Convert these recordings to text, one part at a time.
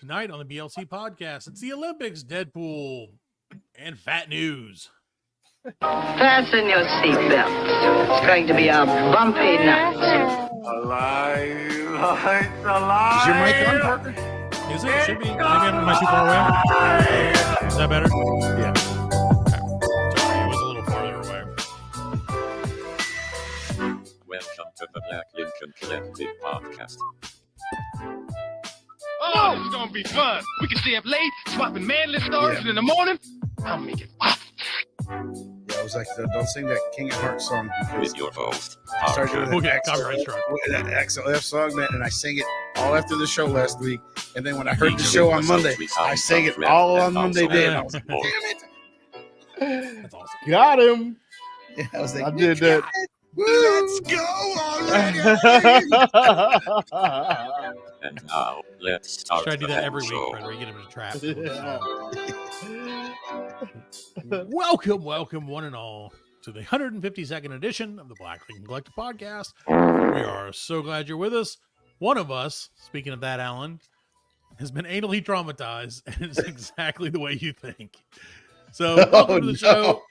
Tonight on the BLC podcast, it's the Olympics, Deadpool, and fat news. Fasten your seatbelts. It's going to be a bumpy night. Alive! It's alive! Is your mic on, Parker? Is it? It should be. Maybe am I too far away? Is that better? Yeah. Sorry, it was a little farther away. Welcome to the Black Lincoln Collective podcast. Oh, it's gonna be fun. We can stay up late, swapping manly stories, and in the morning, I'll make it pop. Yeah, I was like, don't sing that King of Hearts song because With your host, I started doing We'll that get copyright strike. XLF song, man, and I sang it all after the show last week. And then when I heard the show on Monday, I sang it all on Monday day. And I was like, damn it. That's awesome. Got him. Yeah, I was like, I did that. let's go already. And now, let's start Try to do the that every show. week, Fred. We get him to trap. Yeah. Welcome, one and all, to the 152nd edition of the Black Lincoln Collective podcast. We are so glad you're with us. One of us, speaking of that, Allan, has been anally traumatized, and it's exactly the way you think. So, welcome to the show.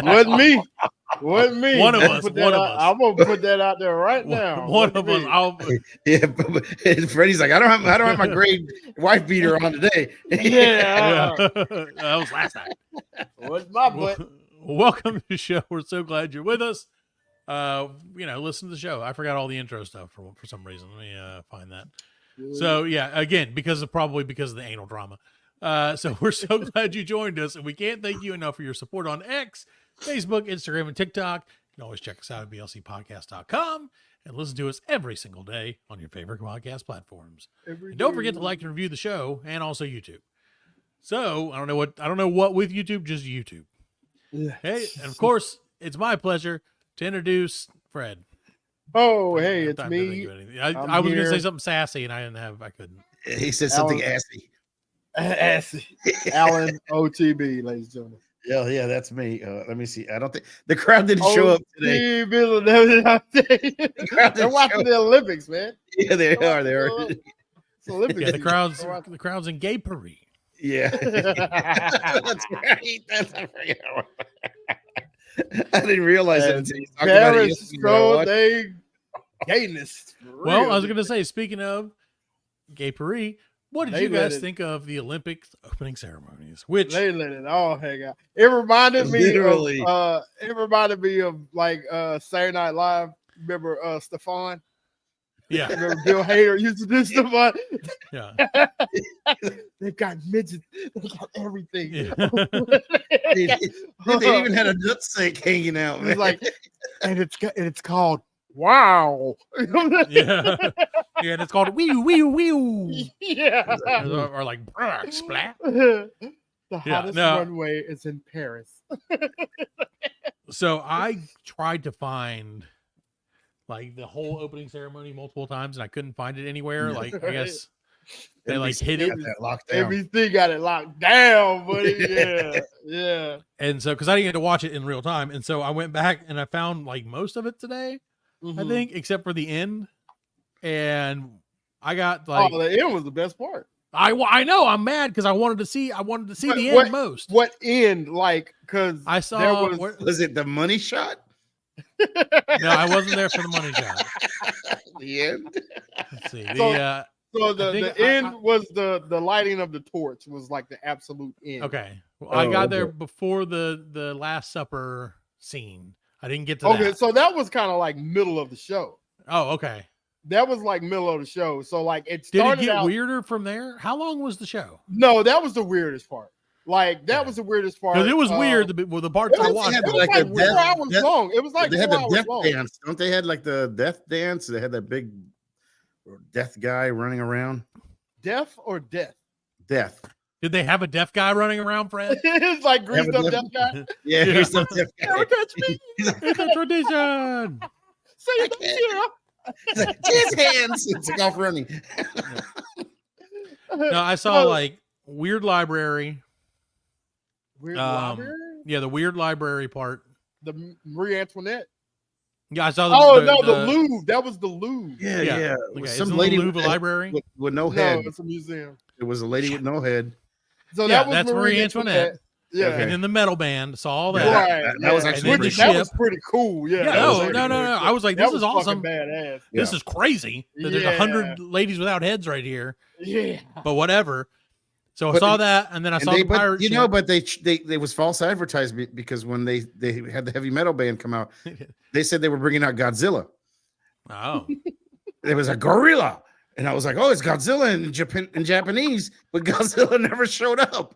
Wasn't me. Wasn't me. One of us. I'm gonna put that out there right now. One of us. Yeah, but Freddie's like, I don't have my grade wife beater on today. Yeah. That was last night. What's my butt? Welcome to the show. We're so glad you're with us. Listen to the show. I forgot all the intro stuff for some reason. Let me find that. So yeah, again, because of the anal drama. So we're so glad you joined us, and we can't thank you enough for your support on X, Facebook, Instagram, and TikTok. You can always check us out at blcpodcast.com and listen to us every single day on your favorite podcast platforms. And don't forget to like and review the show, and also YouTube. So I don't know what with YouTube, just YouTube. Hey, and of course, it's my pleasure to introduce Fred. Oh, hey, I it's don't have time to me. think of anything. I was going to say something sassy, and I couldn't. He said something Allan. assy. Allan OTB, ladies and gentlemen. Yeah, that's me. Let me see. I don't think the crowd didn't show up today. They're watching the Olympics, man. Yeah, they are. It's Olympics. Yeah, the crowd's in gay Paris. Yeah. That's right. I didn't realize it until you talked about it Paris showed they gayness. Well, I was going to say, speaking of gay Paris, what did They you guys let it- think of the Olympics opening ceremonies? Which They let it all hang out. It reminded me Literally. of like Saturday Night Live. Remember Stefan? yeah, Remember Bill Hader used to do Stefan? yeah, They've got midgets. They got everything. yeah. They even had a nutsack hanging out, man. It's like, and it's called Wow. yeah, and it's called wee wee. Yeah. Or like splat. The Yeah, hottest no. runway is in Paris. So I tried to find like the whole opening ceremony multiple times, and I couldn't find it anywhere. Like I guess they like hid it. Got that locked down. NBC got it locked down, buddy. Yeah. And so, because I didn't get to watch it in real time, and so I went back and I found like most of it today, I Mhm. think, except for the end. And I got like, the end was the best part. I know I'm mad because I wanted to see the What- end most. What end? Like, because I saw. was- Was it the money shot? No, I wasn't there for the money shot. The end. Let's see. So I think the end was the lighting of the torch was like the absolute end. Okay. Well, I got there okay. before the Last Supper scene. I didn't get to Okay, that. so that was kind of like middle of the show. Oh, okay. That was like middle of the show. So like it Did it started get out. weirder from there? How long was the show? No, that was the weirdest part. Like that Yeah. was the weirdest part. Because it was weird. The parts It I was, watched. it was like like a 4 hours death- long. It was like They had 4 the hours death long. dance. Don't they had like the death dance? They had that big death guy running around. Deaf or death? Death. Did they have a deaf guy running around, Fred? It's like greased Have up a deaf guy. Yeah, Yeah. here's some death guy. Don't touch me. It's a tradition. Say it, yeah. He's like, his hands. It's like off running. No, I saw like Weird Library. Weird um, library? Yeah, the Weird Library part. The Marie Antoinette. Yeah, I saw the Louvre. That was the Louvre. Yeah. Okay, It was is some it the lady Louvre library? with no No, head. it's a museum. It was a lady with no head. So Yeah, that was that's Marie Antoinette. Yeah. Okay. And then the metal band, saw all that. Right. That was yeah. actually And then pretty the That ship. was pretty cool. Yeah. Yeah, that was no. actually pretty cool. I was like, That this was is awesome. fucking badass. This Yeah. is crazy. That there's Yeah. 100 ladies without heads right here. Yeah. But whatever. So I But- saw that, and then I saw the pirate ship. But they was false advertisement because when they had the heavy metal band come out, they said they were bringing out Godzilla. Oh. There was a gorilla, and I was like, "Oh, it's Godzilla in Japanese," but Godzilla never showed up.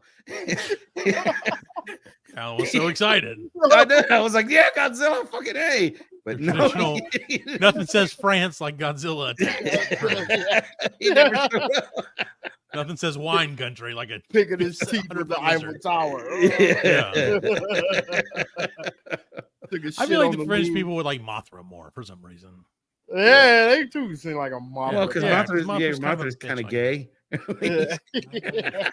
Alan was so excited. I was like, "Yeah, Godzilla, fucking A!" But no, Traditional- Nothing says France like Godzilla attack. he never showed up. Nothing says wine country like a Picking his teeth with the Eiffel Lizard. Tower. Yeah. Took a I shit feel like on the French Louvre. people would like Mothra more for some reason. Yeah, they too seem like a mob. Well, because Yeah, Mothra's Mothra's kind of a Mothra's bitch kind of like gay. Yeah.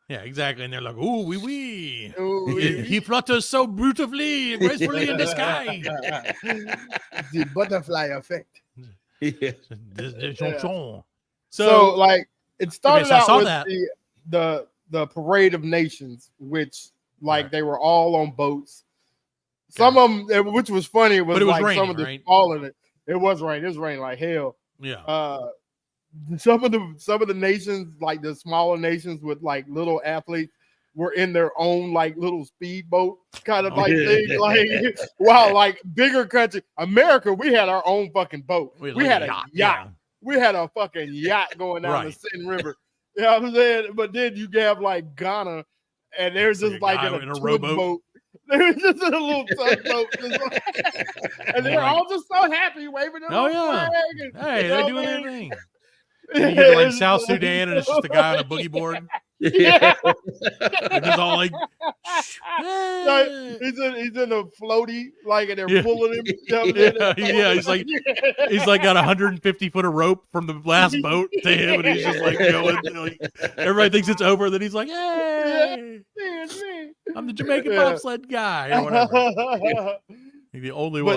Yeah, exactly. And they're like, "Ooh, wee wee." Ooh, He flutters so beautifully and gracefully in the sky. the butterfly effect. Yeah. Des Yeah. chansons. So like it started so I out saw with that. the Parade of Nations, which like Right. they were all on boats. Some of them, which was funny, was, But it was like raining, some of the right? falling. It was raining. It was raining like hell. Yeah. Some of the nations, like the smaller nations with like little athletes, were in their own like little speedboat kind of like thing. Like wow, like bigger country, America, we had our own fucking boat. We had a yacht. Yeah. We had a fucking yacht going down Right. the Seine River. You know what I'm saying? But then you have like Ghana, and there's Like just a like guy in in a a twin rowboat. boat. There's just a little tugboat, just like, and they're Like- all just so happy waving their Oh, little yeah. flag. And, Hey, you they're know doing what I their mean? thing. And you get to like It's South like- Sudan, and it's just a guy on a boogie board. Yeah. And it's all like, Like, hey. he's in a floaty, like, and they're Yeah. pulling him. Yeah, he's like- He's like got 150 foot of rope from the last boat to him, and he's just like going. Like, everybody thinks it's over. Then he's like, "Hey, Yeah, it's me. I'm the Jamaican Yeah. bobsled guy, or whatever." The only But-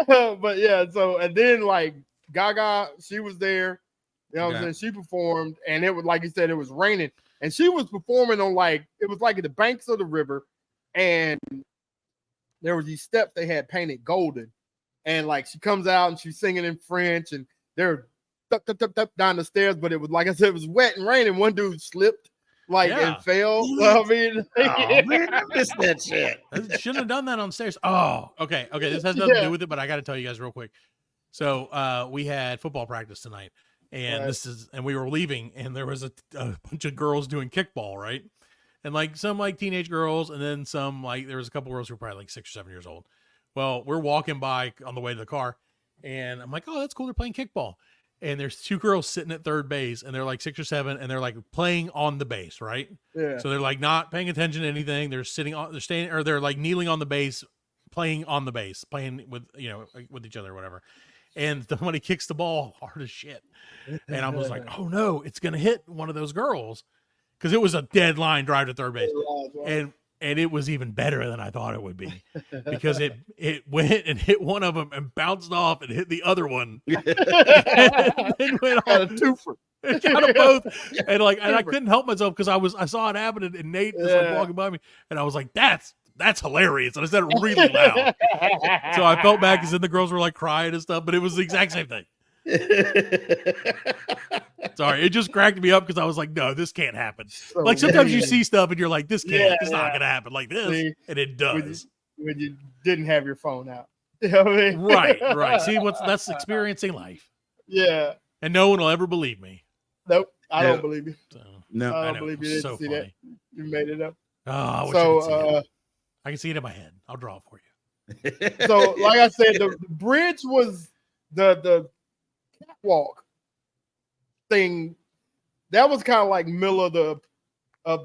one. But yeah, so and then like Gaga, she was there. You know what I'm Okay. saying? She performed, and it was like you said, it was raining, and she was performing on like it was like at the banks of the river, and there was these steps they had painted golden, and like she comes out and she's singing in French, and they're down the stairs, but it was like I said, it was wet and raining. One dude slipped like Yeah. and fell. I mean, Oh, man, I missed that shit. I shouldn't have done that on stairs. Oh, okay. This has nothing to Yeah. do with it, but I got to tell you guys real quick. So we had football practice tonight, and Right. we were leaving, and there was a bunch of girls doing kickball, right? And like some like teenage girls, and then some like there was a couple girls who were probably like 6 or 7 years old. Well, we're walking by on the way to the car, and I'm like, oh, that's cool. They're playing kickball. And there's 2 girls sitting at third base, and they're like 6 or 7, and they're like playing on the base, right? yeah. So they're like not paying attention to anything. They're standing, or they're like kneeling on the base, playing on the base, playing with, with each other or whatever. And somebody kicks the ball hard as shit. And I was like, oh no, it's going to hit one of those girls. Cause it was a dead line drive to third base. And it was even better than I thought it would be, because it went and hit one of them and bounced off and hit the other one. And then went Got a off. twofer. It got them both, and I couldn't help myself because I saw it happen, and Nate was like Yeah. walking by me, and I was like, "That's hilarious," and I said it really loud. So I felt bad because then the girls were like crying and stuff, but it was the exact same thing. Sorry, it just cracked me up because I was like, "No, this can't happen." So Like sometimes you weird. see stuff and you're like, "This can't, Yeah, it's not yeah. gonna happen like this," See, and it does. when you didn't have your phone out. You know what I mean? Right. See, that's experiencing life, Yeah. and no one will ever believe me. Nope. I Yeah. don't believe you. So, No, I I don't know, believe you it's didn't so see funny. that. You made it up. Oh, I wish I So, could see it. I can see it in my head. I'll draw it for you. so like I said, the bridge was the catwalk thing. That was kind of like middle of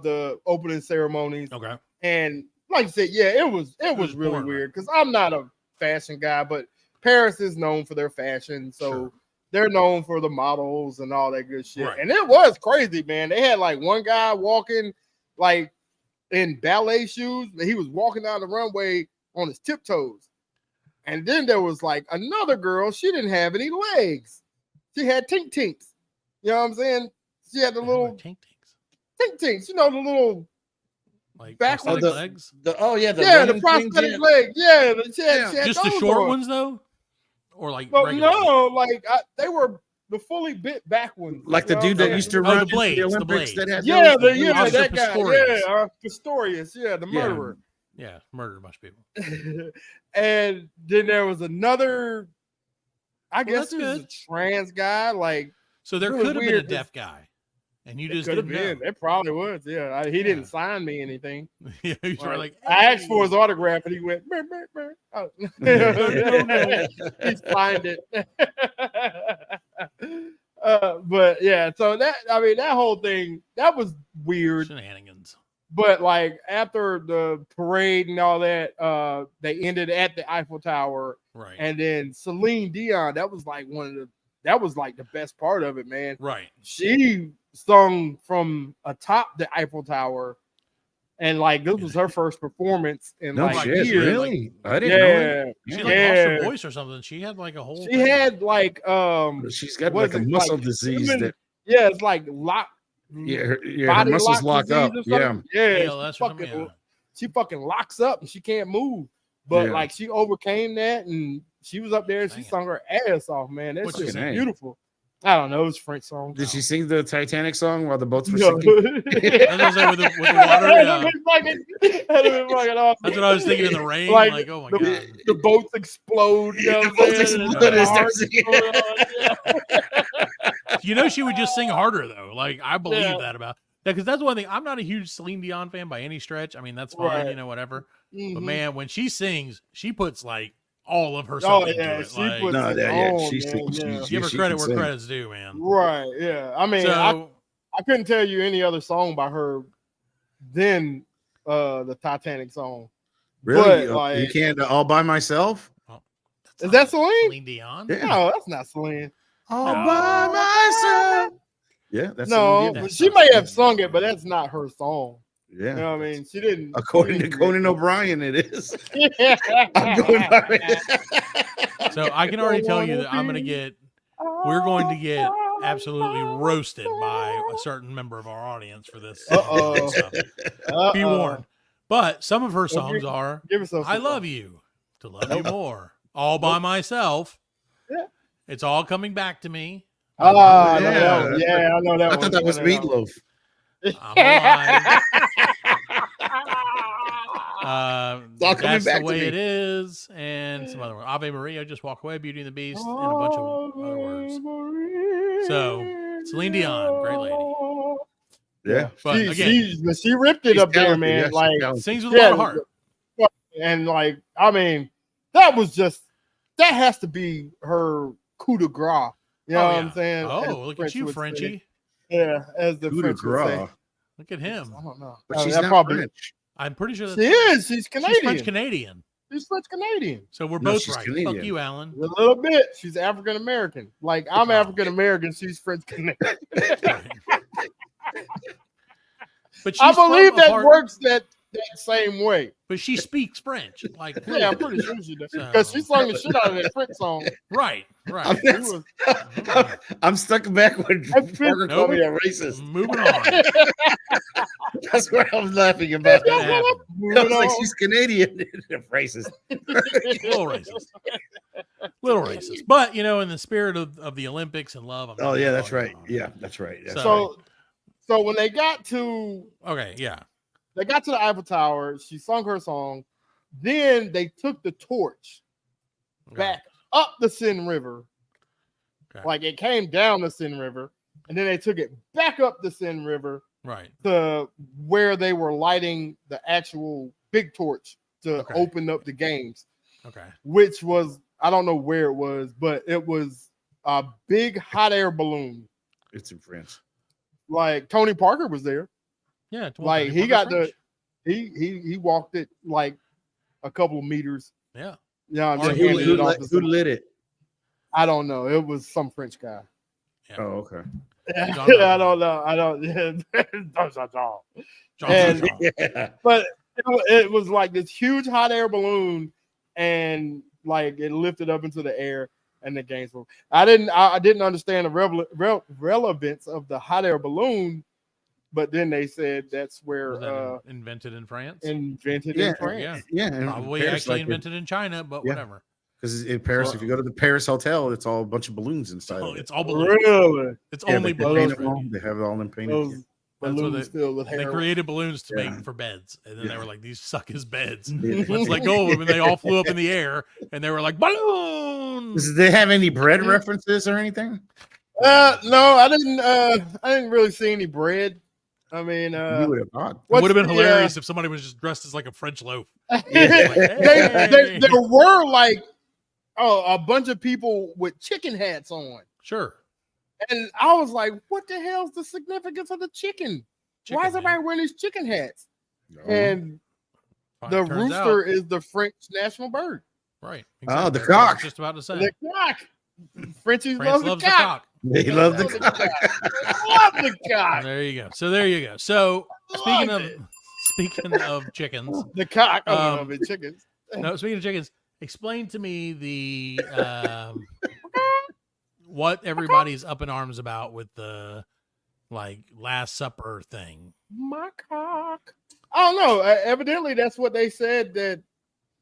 the opening ceremonies. Okay. And like I said, yeah, it was was really boring, weird because I'm not a fashion guy, but Paris is known for their fashion, so Sure. they're known for the models and all that good shit. Right. And it was crazy, man. They had like one guy walking like in ballet shoes. He was walking down the runway on his tiptoes. And then there was like another girl. She didn't have any legs. She had tink tinks. You know what I'm saying? She had the little Tank tanks. tink tinks. You know, the little Like Backwards. prosthetic legs. the running prosthetic things, leg. Yeah, she had Just the those short on. ones though, or like But regular ones? no, like they were the fully bit back ones. like the You know dude what I'm that saying? used to Oh, run the in blades, the Olympics blades. that had Yeah, those, that Officer guy. Pistorius. Yeah, Pistorius. Yeah, the Yeah. murderer. Yeah, murdered a bunch of people. And then there was another. I guess that's it was good. a trans guy. Like So there Really could have been a weird, deaf guy, and you it just could have didn't been. know. It probably was. Yeah, he didn't sign me anything. Yeah, he's Like, like, I asked for his "Hey." autograph, and he went. "Brr, brr, brr." Oh. He signed it. But yeah, so that whole thing that was weird. Shenanigans. But like after the parade and all that, they ended at the Eiffel Tower, Right. and then Celine Dion. That was like the best part of it, man. Right. She sung from atop the Eiffel Tower, and like this was her first performance in No like shit, years. really? I didn't know that. Yeah, She like lost her voice or something. She had like a whole. she thing. had like She's got what like is a it, muscle like disease human- that yeah, it's like lock. her Body muscles lock lock up. disease or Yeah. something. Yeah, ALS or something, yeah. she fucking locks up and she can't move. But Yeah. like she overcame that and she was up there and she Dang it. sung her ass off, man. That's What's just she sing? beautiful. I don't know, it's a French song. Did she sing the Titanic song while the boats were No. sinking? That's what I was saying with the water. That'd been fucking awesome. That's what I was thinking in the rain. Like, Like, oh my the, god. the boats explode. You know The what boats I'm saying? explode And and the start hearts singing. going on, yeah. You know, she would just sing harder though. Like I believe Yeah. that about that because that's one thing. I'm not a huge Celine Dion fan by any stretch. I mean, that's fine, Right. whatever. But Mhm. man, when she sings, she puts like all of herself Oh into yeah, it. she Like, puts No, it yeah, yeah. on, She's man, yeah. give her she credit can where sing. credit's due, man. Right, yeah. I mean, So I couldn't tell you any other song by her than the Titanic song. Really? But, like- you can't all by myself? that's Is not that Celine? Celine Dion? Yeah. No, that's not Celine. All No. by myself. Yeah, that's No, Celine Dion. but she may have sung it, but that's not her song. Yeah. You know what I mean? She didn't. According she to didn't Conan create O'Brien, it is. it. I'm going by So I can already tell you that we're going to get absolutely roasted by a certain member of our audience for this. Uh-oh. stuff. Be warned. But some of her songs are Give herself I love you, to love you more, all by myself. Yeah. It's all coming back to me. Oh, I know Yeah. that one. Yeah, I know that I one. thought that was I know that one. Meatloaf. I'm alive. It's all coming That's back the to way me. it is, and some other one. Ave Maria, Just Walk Away, Beauty and the Beast, and a bunch of other words. So, Celine Dion, great lady. Yeah. But again, she ripped it She's up there, talented, man. yeah, she's Like, talented. sings with a lot of heart. And like, I mean, that has to be her coup de grace. You know what I'm saying? As Oh, look French at you, would say. Frenchie. Yeah, as the Coup de French would say. grace. Look at him. I don't know. But Oh, she's that not probably French. I'm pretty sure she is. She's She's Canadian. French Canadian. She's French Canadian. So we're No, both she's right. Canadian. Fuck you, Alan. A little bit. She's African American. Like I'm Oh. African American. She's French Canadian. But she's I believe from a that part- works that same way. But she speaks French. Like Yeah, I'm pretty sure she does. So- Because she sung the shit out of that French song. right. I'm, She was- I'm stuck back when I feel- Parker called me a racist. Moving on. That's what I was laughing about. That happened. I Moving was like, on. she's Canadian. racist. Little racist. Little racist. But in the spirit of the Olympics and love. I'm not Oh, yeah, gonna that's call you right. on. Yeah, that's right. That's So- So when they got to Okay, yeah. the Eiffel Tower, she sung her song. Then they took the torch Okay. back up the Seine River. Okay. Like it came down the Seine River, and then they took it back up the Seine River Right. to where they were lighting the actual big torch to Okay. open up the games, Okay. which was, I don't know where it was, but it was a big hot air balloon. It's in France. Like Tony Parker was there. Yeah. it's Like Walker he got French. he walked it like a couple of meters. Yeah. Yeah, Or just who handed Who, it off lit, to who some- lit it? I don't know. It was some French guy. Oh, okay. John I don't know. I don't. John And- John. Yeah. But it was like this huge hot air balloon, and like it lifted up into the air and the games were. I didn't understand the relevance of the hot air balloon, but then they said that's where Was that invented in France? Invented in France. Yeah. Yeah, and Probably Paris, actually like, invented in China, but yeah. whatever. because in Paris, if you go to the Paris Hotel, it's all a bunch of balloons inside. Oh, of it. it's all balloons. Really? It's Yeah, only they paint balloons. them all. They have it all in painted. Those That's what balloons filled with They heroin. created balloons to Yeah. make for beds, and then they Yeah. were like, "These suck as beds." Yeah. Let's let go of them, and they all flew up in the air, and they were like balloons. Does they have any bread references or anything? No, I didn't really see any bread. I mean, You would have thought. It would have been the, hilarious if somebody was just dressed as like a French loaf. there were like a bunch of people with chicken hats on, Sure. and I was like, "What the hell's the significance of the chicken? Why is Chicken, everybody man. wearing these chicken hats?" No. And the Turns out- rooster is the French national bird. right. Oh, the That's what I was cock. just about to say. The cock. Frenchies France love loves the cock. They love the Love the cock. cock. Love the cock. There you go. So there you go. So speaking Love of chickens, The cock. I Um, love it. Chickens. no, speaking of chickens, explain to me the what everybody's up in arms about with the like Last Supper thing. My cock. I don't know. Evidently, that's what they said, that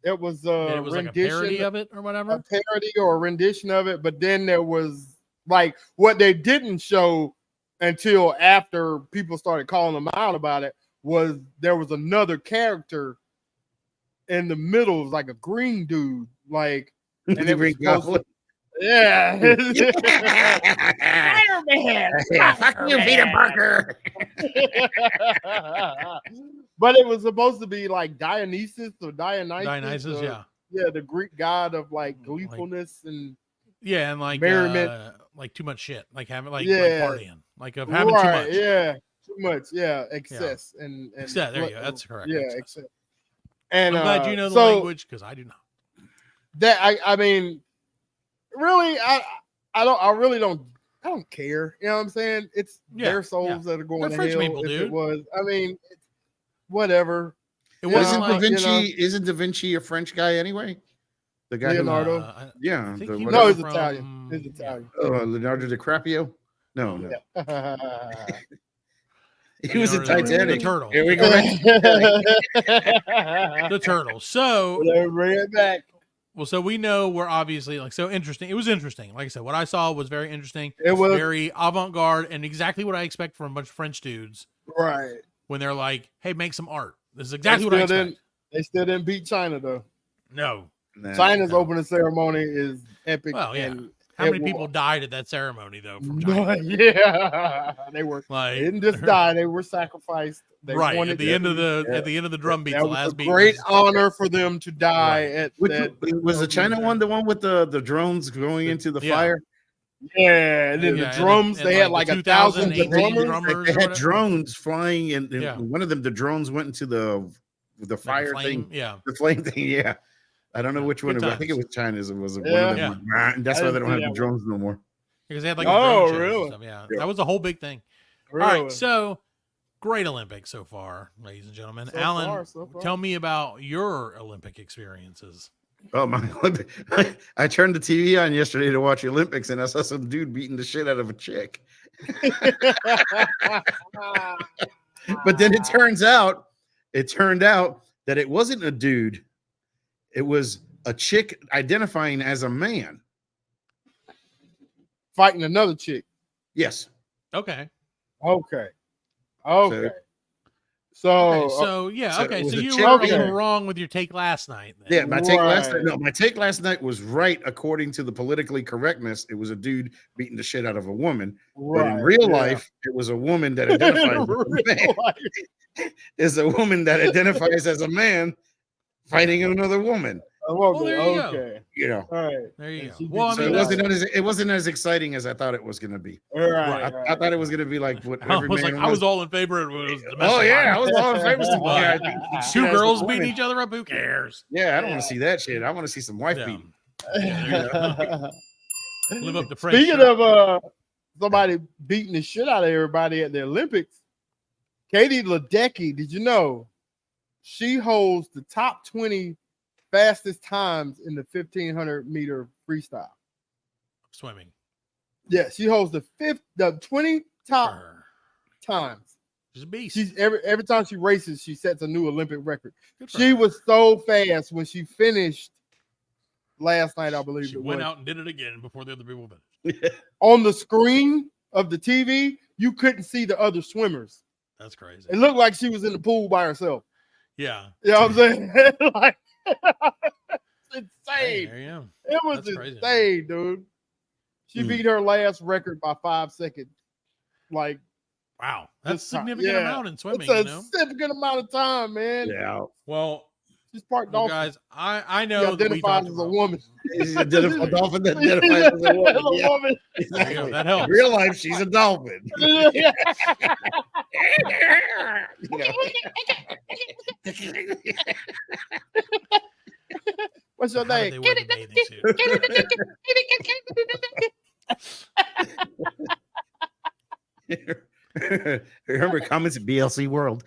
it was That a it was like a rendition, parody of it or whatever. a parody or a rendition of it. But then there was like what they didn't show until after people started calling them out about it was there was another character in the middle, like a green dude, like, and The it was Green supposed Goblin. yeah. Fireman. Yeah, fuck you, Peter Parker. But it was supposed to be like Dionysus or Dionysus. Dionysus, yeah. Yeah, the Greek god of like gleefulness and Yeah, and merriment. like too much shit. Like having like Yeah. partying. Like of having too much. Yeah, too much. Yeah, excess and Excess, there you go. That's correct. Yeah, Excess. excess. And I'm glad you know the so language because I do not. that I mean, really, I really don't care. You know what I'm saying? It's Yeah, their souls that are going They're to French hell. people, If dude. it was, I mean, whatever. It Yeah. wasn't Isn't Da like Vinci? Isn't Da Vinci a French guy anyway? The guy Leonardo. Yeah. I think the he whatever. No, was he's from- Italian. He's Italian. Leonardo DiCaprio. No. Yeah. He was a Leonardo Titanic. the turtle. Here we go. The turtle. So Whatever, bring it back. well, so we know we're obviously like so interesting. It was interesting. Like I said, what I saw was very interesting. It was Very avant-garde and exactly what I expect from a bunch of French dudes right. when they're like, "Hey, make some art." This is exactly what I expect. They still didn't beat China though. No. Nah. China's opening ceremony is epic. Well, yeah. and How it many people was- died at that ceremony though from China? Yeah, they were. Like They didn't just die; they were sacrificed. They right wanted at the to- end of the Yeah. at the end of the drum beat, That the was last a beat. great was- honor for them to die Right. at Which, that. was the China one the one with the drones going into the Yeah. fire? Yeah, and then Yeah, the and drums. then- they and had like like the 1,000 2018 drummers. drummers They or had whatever. drones flying, and Yeah. one of them, the drones went into the like a fire flame, thing, Yeah. the flame thing. Yeah, I don't know Yeah, which one. good It was. I think it times. was China's. It was one Yeah. of them. went, "Rah," and that's I why they didn't don't see have the that one. drones no more. Because they had like Oh, drone shows and really? stuff, yeah. Yeah. That was a whole big thing. All Really. right, so great Olympics so far, ladies and gentlemen. So Allan, far, so far. tell me about your Olympic experiences. Oh my! I turned the TV on yesterday to watch the Olympics, and I saw some dude beating the shit out of a chick. But then it turned out that it wasn't a dude; it was a chick identifying as a man. Fighting another chick. Yes. Okay. Okay. Okay. So, Okay, so yeah, so it okay. was So a you chick- were a okay. little wrong with your take last night. Then. Yeah, my take last night. Right. No, my take last night was right according to the politically correctness. It was a dude beating the shit out of a woman, but in right, real yeah. life, it was a woman that identifies as a man. Is a woman that identifies as a man fighting another woman. Well, there you go. Okay. You know, All right. There you And go. she Well, I beat so mean, it that's- wasn't as exciting as I thought it was going to be. All right. I thought it was going to be like what I every was man like, I was all in favor of it. Was Oh yeah, I was all in favor. Well, Yeah, Two girls beating each other up. Who cares? Yeah, I don't want to see that shit. I want to see some wife Yeah. beating. Live up to French. Speaking of somebody beating the shit out of everybody at the Olympics, Katie Ledecky, did you know she holds the top 20 fastest times in the 1500 meter freestyle. Swimming. Yeah, she holds the 20 top Her. times. She's a beast. She's every time she races, she sets a new Olympic record. Good for She her. was so fast when she finished last night, I believe She it went was. out and did it again before the other people finished. On the screen of the TV, you couldn't see the other swimmers. That's crazy. It looked like she was in the pool by herself. Yeah. You know what I'm saying? Like, it's Hey, insane. there you go. It was That's crazy. insane, dude. She beat her last record by 5 seconds. Like, Wow. That's a this time. significant Yeah. amount in swimming, it's a you know? significant amount of time, man. Yeah. Well, She's part well, dolphin. guys, I She know that we identifies talked as a about woman. She's a dolphin that identifies as a woman. As a Yeah, woman. There you go. exactly. That helps. In real life, she's a dolphin. What's your How did name? they wear the bathing suit? Remember, comments at BLC World.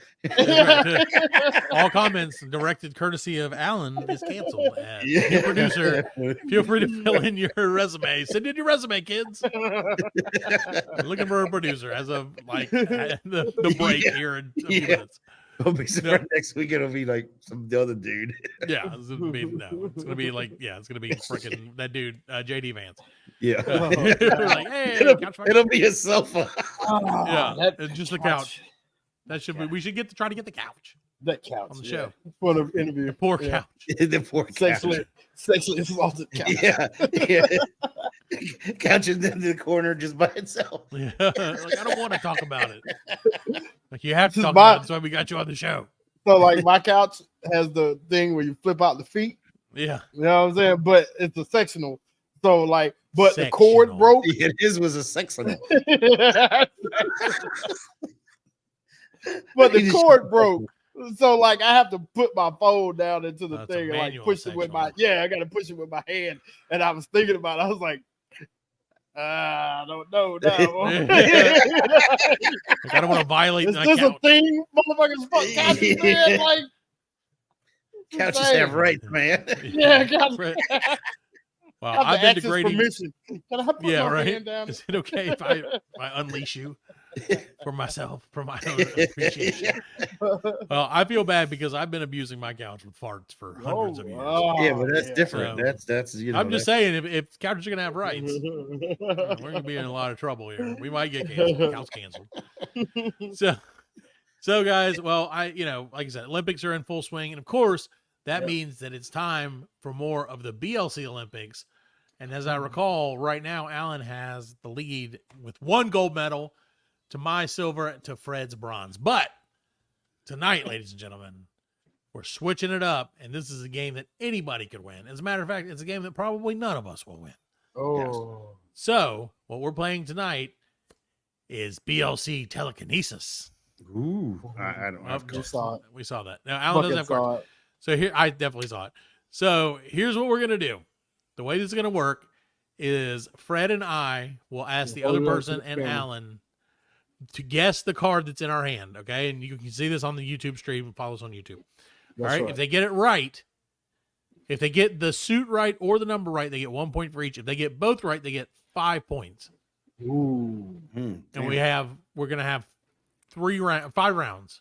All comments directed courtesy of Allan is canceled. Yeah. New producer, feel free to fill in your resume. Send in your resume, kids. We're looking for a producer as of like the break Yeah. here in a few Yeah. minutes. I'll be surprised next week it'll be like the other dude. Yeah, it's gonna be it's gonna be freaking that dude, JD Vance. Yeah. We're like, hey, it'll, couch fuck. it'll be a sofa. Yeah, it's just the couch. That should be. We should try to get the couch That couch on the show. for the interview. The poor Yeah. couch. The poor couch. Sexually assaulted couch. Yeah. Yeah. Couch is in the corner just by itself. Yeah, like I don't want to talk about it. Like you have to This is talk my- about it. That's why we got you on the show. So like my couch has the thing where you flip out the feet. Yeah, You know what I'm saying? But it's a sectional. So like, but the cord Sectional. broke. Yeah, his was a sectional. But He the just- cord broke. So like I have to put my phone down into the That's a thing and like manual push it with my sectional. I gotta push it with my hand. And I was thinking about it. I was like, I don't know now. like, I don't want to violate Is that this a couch. thing, motherfuckers? Fuck couches, man. Like, Couches insane. have rights, man. Yeah, couch. Well, I have I've to been ask his degrading. permission. Can I put Yeah, my right. hand down? Is it okay if I unleash you for myself, for my own appreciation? Well, I feel bad because I've been abusing my couch with farts for hundreds of years. Yeah, but that's yeah. different. So, That's you know. I'm just saying, if couches are gonna have rights, we're gonna be in a lot of trouble here. We might get canceled. Couch canceled. So guys, well, like I said, Olympics are in full swing, and of course, that means that it's time for more of the BLC Olympics. And as I recall, right now, Allan has the lead with 1 gold medal to my silver to Fred's bronze. But tonight, ladies and gentlemen, we're switching it up, and this is a game that anybody could win. As a matter of fact, it's a game that probably none of us will win. Oh, So what we're playing tonight is BLC telekinesis. Ooh, I don't have Oh, just saw it. we saw that. Now Allan doesn't have Fucking cards. saw it. So here, I definitely saw it. So here's what we're gonna do. The way this is gonna work is Fred and I will ask the other Hold it up to person the and camera. Allan to guess the card that's in our hand. Okay, and you can see this on the YouTube stream and follow us on YouTube. That's All right. If they get it right, if they get the suit right or the number right, they get 1 point for each. If they get both right, they get 5 points. Ooh. And we're gonna have 5 rounds.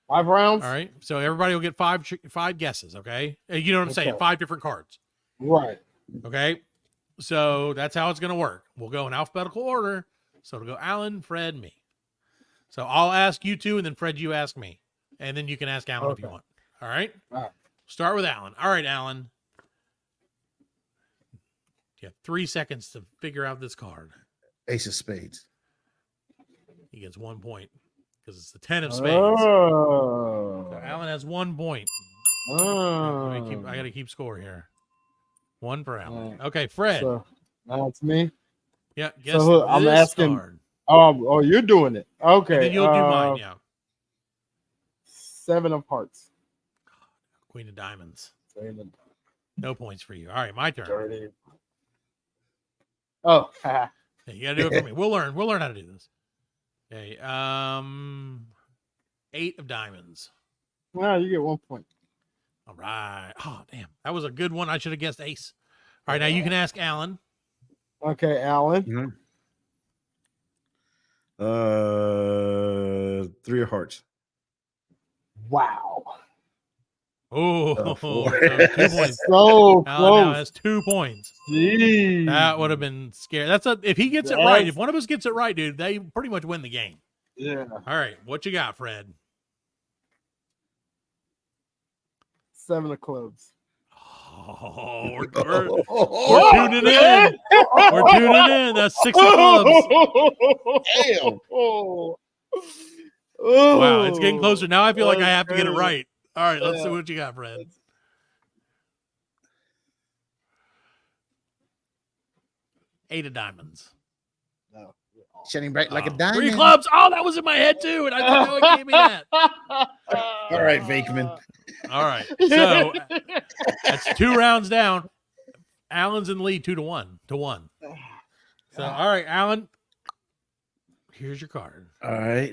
5 rounds? All right. So everybody will get 5 guesses. Okay. You know what I'm saying? Okay. 5 different cards. Right. Okay. So that's how it's going to work. We'll go in alphabetical order. So it'll go Allan, Fred, me. So I'll ask you 2, and then Fred, you ask me. And then you can ask Allan if you Okay. want. All right. All right. Start with Allan. All right, Allan. You have 3 seconds to figure out this card. Ace of Spades. He gets 1 point because it's the 10 of spades. Oh. So Allan has 1 point. Oh. I got to keep score here. 1 for Allan. Right. Okay, Fred. So now it's me. Yeah, guess So I'm this asking- card. Oh, you're doing it. Okay. And then you'll do mine. Yeah. 7 of hearts. Queen of diamonds. 7 of No points for you. All right, my turn. dirty. Oh, haha. Yeah, you gotta do it for me. We'll learn how to do this. Okay. 8 of diamonds. Well, you get 1 point. All right. Oh, damn. That was a good one. I should have guessed ace. All right. Now you can ask Allan. Okay, Allan. Three of hearts. Wow. Oh, Four. so 2 points. So Allan now close. has 2 points. Jeez. That would have been scary. If he gets it right, if one of us gets it right, dude, they pretty much win the game. Yeah. All right. What you got, Fred? 7 of clubs. Oh, we're tuning in. We're tuning in. That's 6 of clubs. Damn. Wow, it's getting closer. Now I feel like I have to get it right. All right, let's see what you got, Fred. Eight of diamonds. No. Shining bright like a diamond. 3 clubs. Oh, that was in my head too, and I didn't know it gave me that. All right, Vakeman. All right, so that's 2 rounds down. Allan's in the lead 2-1 to 1. So, all right, Allan, here's your card. All right.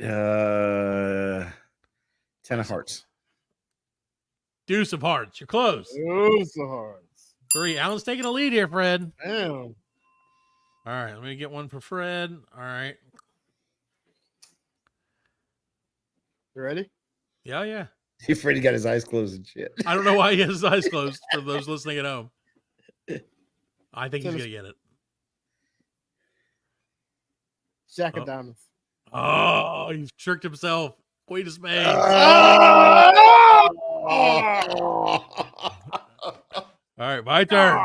10 of hearts. Deuce of hearts. You're close. Deuce of hearts. 3. Allan's taking a lead here, Fred. Damn. All right, let me get one for Fred. All right. You ready? Yeah. Freddie got his eyes closed and shit. I don't know why he has his eyes closed for those listening at home. I think he's going to get it. Jack of diamonds. Oh, he's tricked himself. Queen of spades. All right, my turn.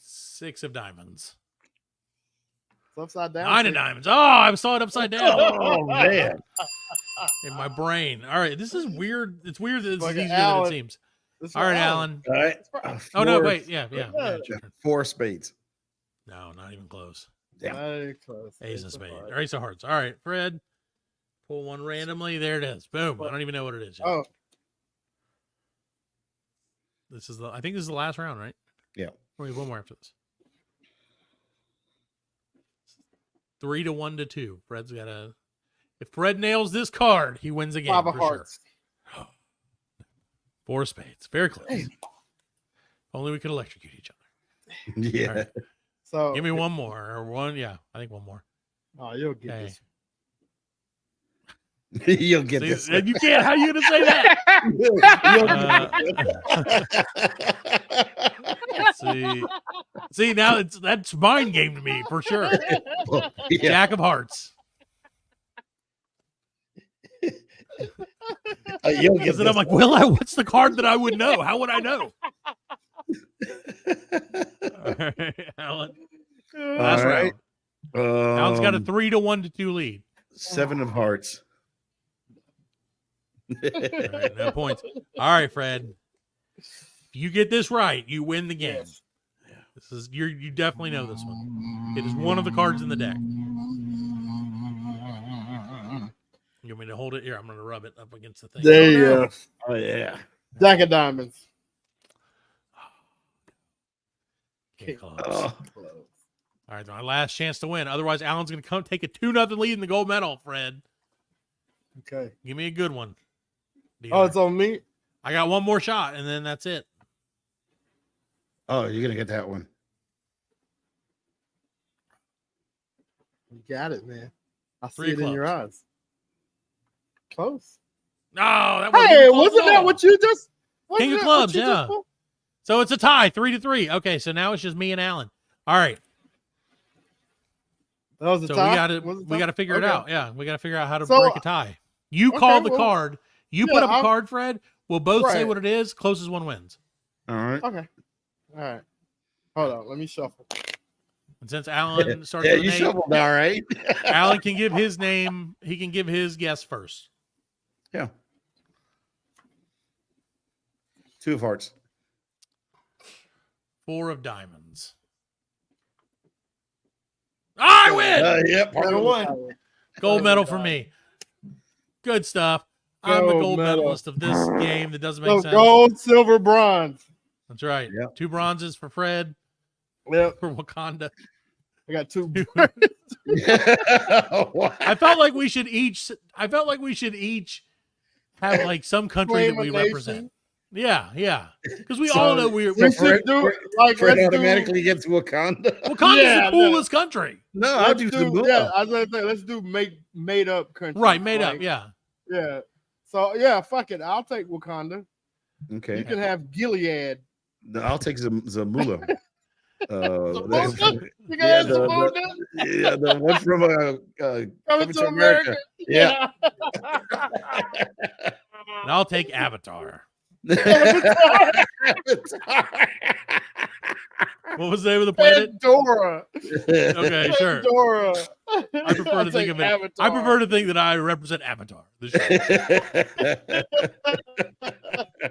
Six of diamonds. It's upside down. 9 of diamonds. Oh, I saw it upside down. Oh, man. In my brain. All right, this is weird. It's weird that it's Fucking easier than Allan. it seems. This is All right, Allan. Allan. All right. Oh, no, Four- wait. Yeah. It's your turn. 4 spades. No, not even close. Yeah. Very close. Ace of Ace of spades. hearts. Or ace of hearts. All right, Fred. Pull one randomly. There it is. Boom. I don't even know what it is yet. Oh, I think this is the last round, right? Yeah. Or we have one more after this. 3 to 1 to 2. Fred's got a. If Fred nails this card, he wins the game. 5 of for hearts. Sure. 4 of spades. Very close. Only we could electrocute each other. Yeah. All right. So Give me one more or one. Yeah, I think one more. Oh, you'll get Okay. this. You'll get See, this. and you can't. How are you gonna say that? Let's see. See, now that's mind game to me for sure. Yeah. Jack of hearts. You'll get Because then this. I'm like, what's the card that I would know? How would I know? All right, Allan. Last All right. round. Allan's got a 3 to 1 to 2 lead. 7 of hearts. All right, no points. All right, Fred. If you get this right, you win the game. Yes. This is you definitely know this one. It is one of the cards in the deck. You want me to hold it here? I'm going to rub it up against the thing. There you go. Oh, yeah. Jack of diamonds. King of clubs. Oh. All right, my last chance to win. Otherwise, Allan's going to come take a 2-0 lead in the gold medal, Fred. Okay. Give me a good one. Oh, it's on me. I got one more shot, and then that's it. Oh, you're going to get that one. You got it, man. I see 3 it in your clubs. eyes. Close. No, that wasn't Hey, even close wasn't at that all. what you just? King of clubs, yeah. So it's a tie, 3 to 3. Okay, so now it's just me and Allan. All right. That was the So tie. we got to figure it Okay. out. Yeah, we got to figure out how to So- break a tie. You Okay, call the well, card. You yeah, put up a I'll- card, Fred. We'll both say Right. what it is. Closest one wins. All right. Okay. All right. Hold on. Let me shuffle. And since Allan starts Yeah, with you an 8, shuffled all right. Allan can give his name. He can give his guess first. Yeah. 2 of hearts. 4 of diamonds. I win. Yep. Part of 1. Gold medal for me. Good stuff. I'm the Gold gold medal. medalist of this game. That doesn't make So sense. gold, silver, bronze. That's right. Yep. 2 bronzes for Fred Yep. for Wakanda. I got two. I felt like we should each have like some country that we represent. Yeah. Because we all know we're We should do like Fred let's automatically gets Wakanda. Wakanda's the coolest country. No, I'll do Samoa. Yeah, I was gonna say let's do made up country. Right, made up, like, yeah. Yeah. So yeah, fuck it. I'll take Wakanda. Okay. You can have Gilead. No, I'll take Zamula. Zamula? You can yeah, have Zamula? the one from Coming to America. Yeah. And I'll take Avatar. What was the name of the planet? Pandora. Okay, sure. Pandora. I prefer to think of it. Avatar. I prefer to think that I represent Avatar, the show.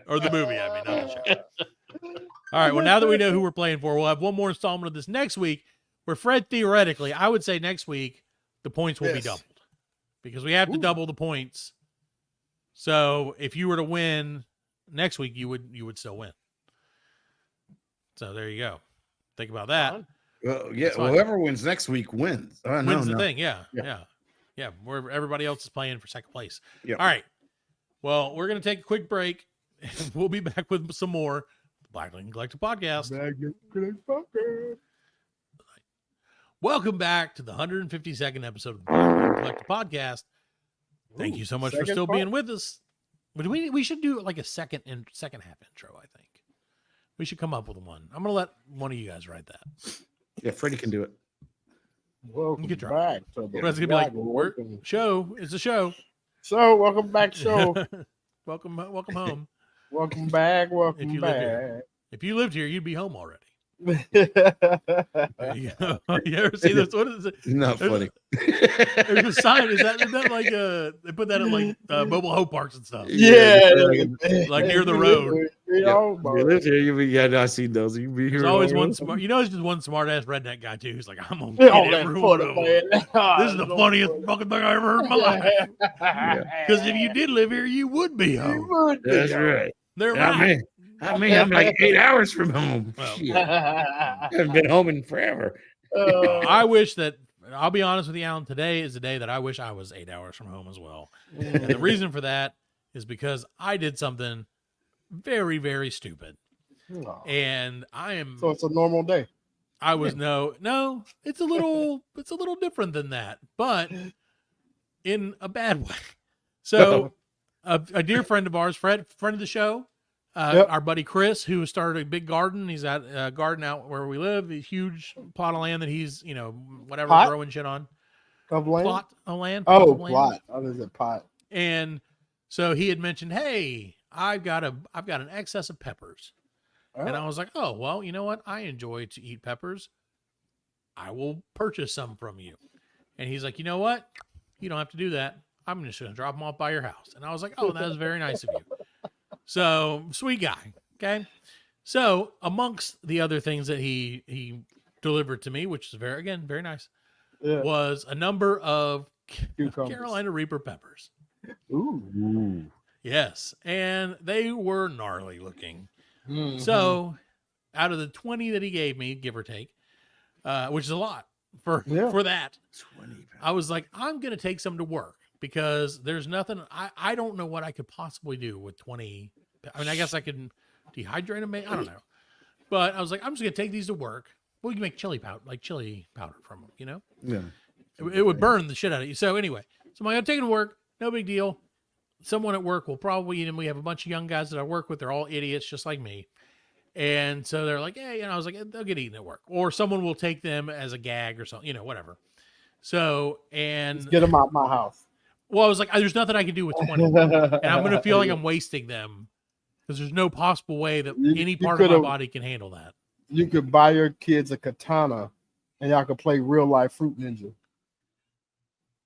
Or the movie, I mean, not the show. All right, well, now that we know who we're playing for, we'll have one more installment of this next week where Fred, theoretically, I would say next week, the points will be doubled. Because we have to double the points. So if you were to win next week, you would still win. So there you go. Think about that. Well, yeah, whoever wins next week wins. Wins the thing, yeah. Where everybody else is playing for second place. Yeah. All right. Well, we're going to take a quick break. We'll be back with some more Black Lincoln Collective Podcast. Welcome back to the 152nd episode of the Black Lincoln Collective Podcast. Thank you so much for still being with us. But we should do like a second half intro, I think. We should come up with one. I'm going to let one of you guys write that. Yeah, Freddie can do it. Welcome You can try. back to the It's going to be like, show. It's a show. So, welcome back, show. Welcome home. Welcome back. If Welcome you live back. here. If you lived here, you'd be home already. That's You ever see this? What is it? Not funny. There's a sign. Is that like they put that at like mobile home parks and stuff? Yeah, Like near the road. You know, You live here, you be I see those. You be here. There's always one smart. There's just one smart ass redneck guy too. Who's like, I'm gonna get everyone. This is the funniest fucking thing I ever heard in my life. Because if you did live here, you would be home. That's right. They're right. I'm like 8 hours from home. Well, I haven't been home in forever. I wish that. I'll be honest with you, Allan. Today is the day that I wish I was 8 hours from home as well. And the reason for that is because I did something very, very stupid. And I am. So it's a normal day. I was no. It's a little different than that, but in a bad way. So, a dear friend of ours, Fred, friend of the show, our buddy Chris, who started a big garden. He's at a garden out where we live, a huge plot of land that he's growing shit on. Of land? Plot of land. Oh, of land. plot. Oh, there's a pot. And so he had mentioned, hey, I've got an excess of peppers. And I was like, oh, well, you know what? I enjoy to eat peppers. I will purchase some from you. And he's like, you know what? You don't have to do that. I'm just going to drop them off by your house. And I was like, oh, that was very nice of you. So, sweet guy. Okay. So, amongst the other things that he delivered to me, which is very nice, was a number of Carolina Reaper peppers. Ooh. Yes. And they were gnarly looking. Mm-hmm. So, out of the 20 that he gave me, give or take, which is a lot for that, 20 I was like, I'm going to take some to work because there's nothing. I don't know what I could possibly do with 20. I mean, I guess I could dehydrate them. I don't know. But I was like, I'm just going to take these to work. Well, you can make chili powder from them, Yeah. It would burn the shit out of you. So anyway, I'm going to take them to work. No big deal. Someone at work will probably, and we have a bunch of young guys that I work with. They're all idiots, just like me. And so they're like, hey, and I was like, they'll get eaten at work. Or someone will take them as a gag or something, whatever. So, and Just get them out my house. Well, I was like, there's nothing I can do with 20. And I'm going to feel like I'm wasting them because there's no possible way that any part of my body can handle that. You could buy your kids a katana and y'all could play real life Fruit Ninja.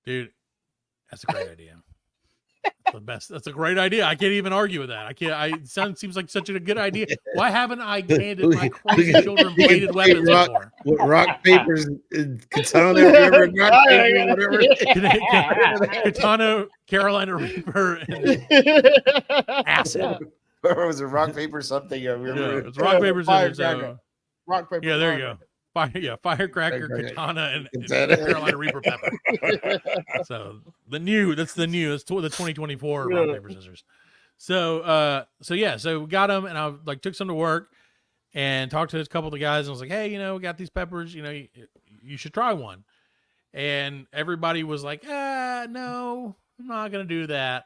Dude, that's a great idea. That's the best. That's a great idea. I can't even argue with that. Seems like such a good idea. Why haven't I handed my crazy children bladed weapons before? Rock, papers, katana, whatever, rock, paper, whatever. Katana, Carolina Reaper, and acid. Or was it rock, paper, something? I remember. Yeah, it's rock, paper, scissors. Rock, paper. Yeah, there you go. firecracker, katana, and Katana. Carolina Reaper pepper. So that's the 2024 rock paper scissors. So we got them, and I like took some to work and talked to a couple of the guys, and I was like, hey, we got these peppers, you should try one. And everybody was like, no, I'm not gonna do that.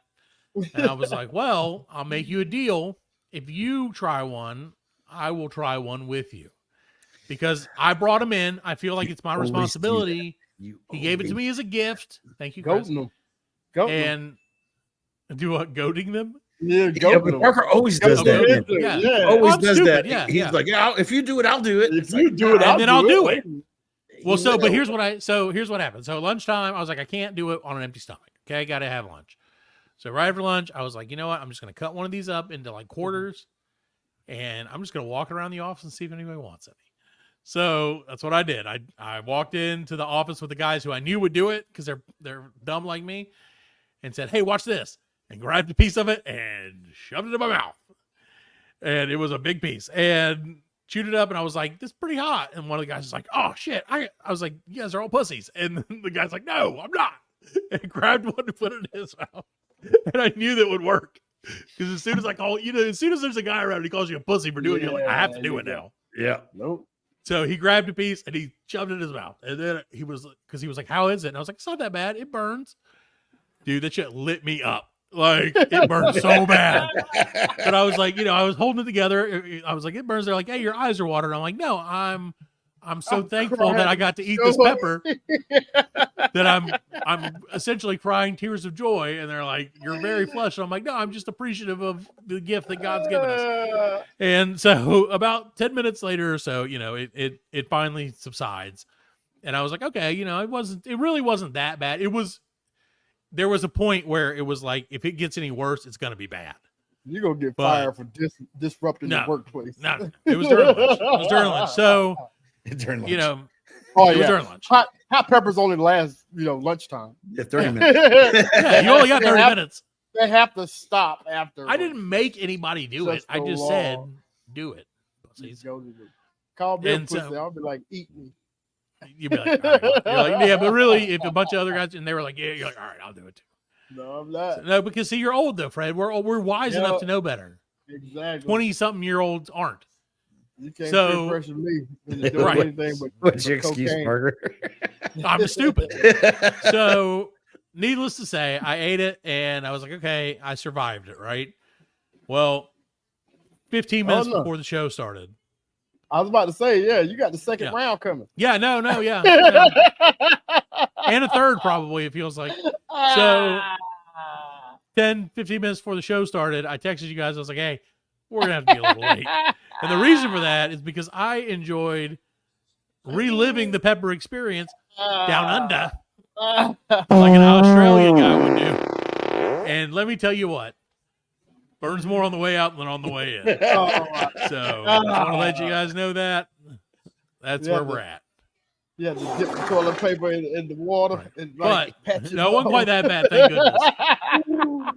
And I was like, well, I'll make you a deal. If you try one, I will try one with you. Because I brought him in. I feel like it's my responsibility. He gave it to me as a gift. Thank you, Chris. Goating them. Do what? Goading them? Yeah, but Parker always does that. Yeah. Always does stupid. that. Yeah, He's like, if you do it, I'll do it. If you do it, I'll do it. Well, Yeah. but here's what happened. So lunchtime, I was like, I can't do it on an empty stomach. Okay, I got to have lunch. So right after lunch, I was like, you know what? I'm just going to cut one of these up into like quarters, and I'm just going to walk around the office and see if anybody wants any. So that's what I did. I walked into the office with the guys who I knew would do it because they're dumb like me, and said, hey, watch this, and grabbed a piece of it and shoved it in my mouth. And it was a big piece. And chewed it up, and I was like, this is pretty hot. And one of the guys was like, oh, shit. I was like, you guys are all pussies. And the guy's like, no, I'm not. And grabbed one to put it in his mouth. And I knew that would work. Because as soon as as soon as there's a guy around, he calls you a pussy for doing it, you're like, I have to do it now. Yeah. Nope. So he grabbed a piece, and he shoved it in his mouth. And then he was like, how is it? And I was like, it's not that bad. It burns. Dude, that shit lit me up. Like, it burned so bad. But I was like, I was holding it together. I was like, it burns. They're like, hey, your eyes are watering. I'm like, no, I'm so thankful that I got to eat this pepper that I'm essentially crying tears of joy. And they're like, you're very flushed. And I'm like, no, I'm just appreciative of the gift that God's given us. And so about 10 minutes later or so, it finally subsides. And I was like, okay, it really wasn't that bad. There was a point where it was like, if it gets any worse, it's going to be bad. You're going to get fired for disrupting the workplace. No, it was during lunch. So, during lunch. Oh, it was during lunch. Hot peppers only last, lunchtime. Yeah, 30 minutes. Yeah, you only got 30 minutes. They have to stop after. I didn't make anybody do it. I just said, do it. Call me a And pussy. so- I'll be like, eat me. You'd be like, all right. You're like, yeah, but really, if a bunch of other guys, and they were like, yeah, you're like, all right, I'll do it too. No, I'm not. No, because see, you're old though, Fred. We're wise enough to know better. Exactly. 20-something-year-olds aren't. You can't So- pressure me into doing Right. anything but What's your excuse, cocaine. Parker? I'm stupid. So, needless to say, I ate it, and I was like, okay, I survived it, right? Well, 15 minutes no. before the show started. I was about to say, yeah, you got the second round coming. Yeah, no, yeah. And a third, probably, it feels like. So, 10, 15 minutes before the show started, I texted you guys. I was like, hey, we're going to have to be a little late. And the reason for that is because I enjoyed reliving the pepper experience down under, like an Australian guy would do. And let me tell you what, burns more on the way out than on the way in. So I want to let you guys know that. That's where we're at. Yeah, to dip the toilet paper in the water. Right. And like, But no, it wasn't quite that bad, thank goodness.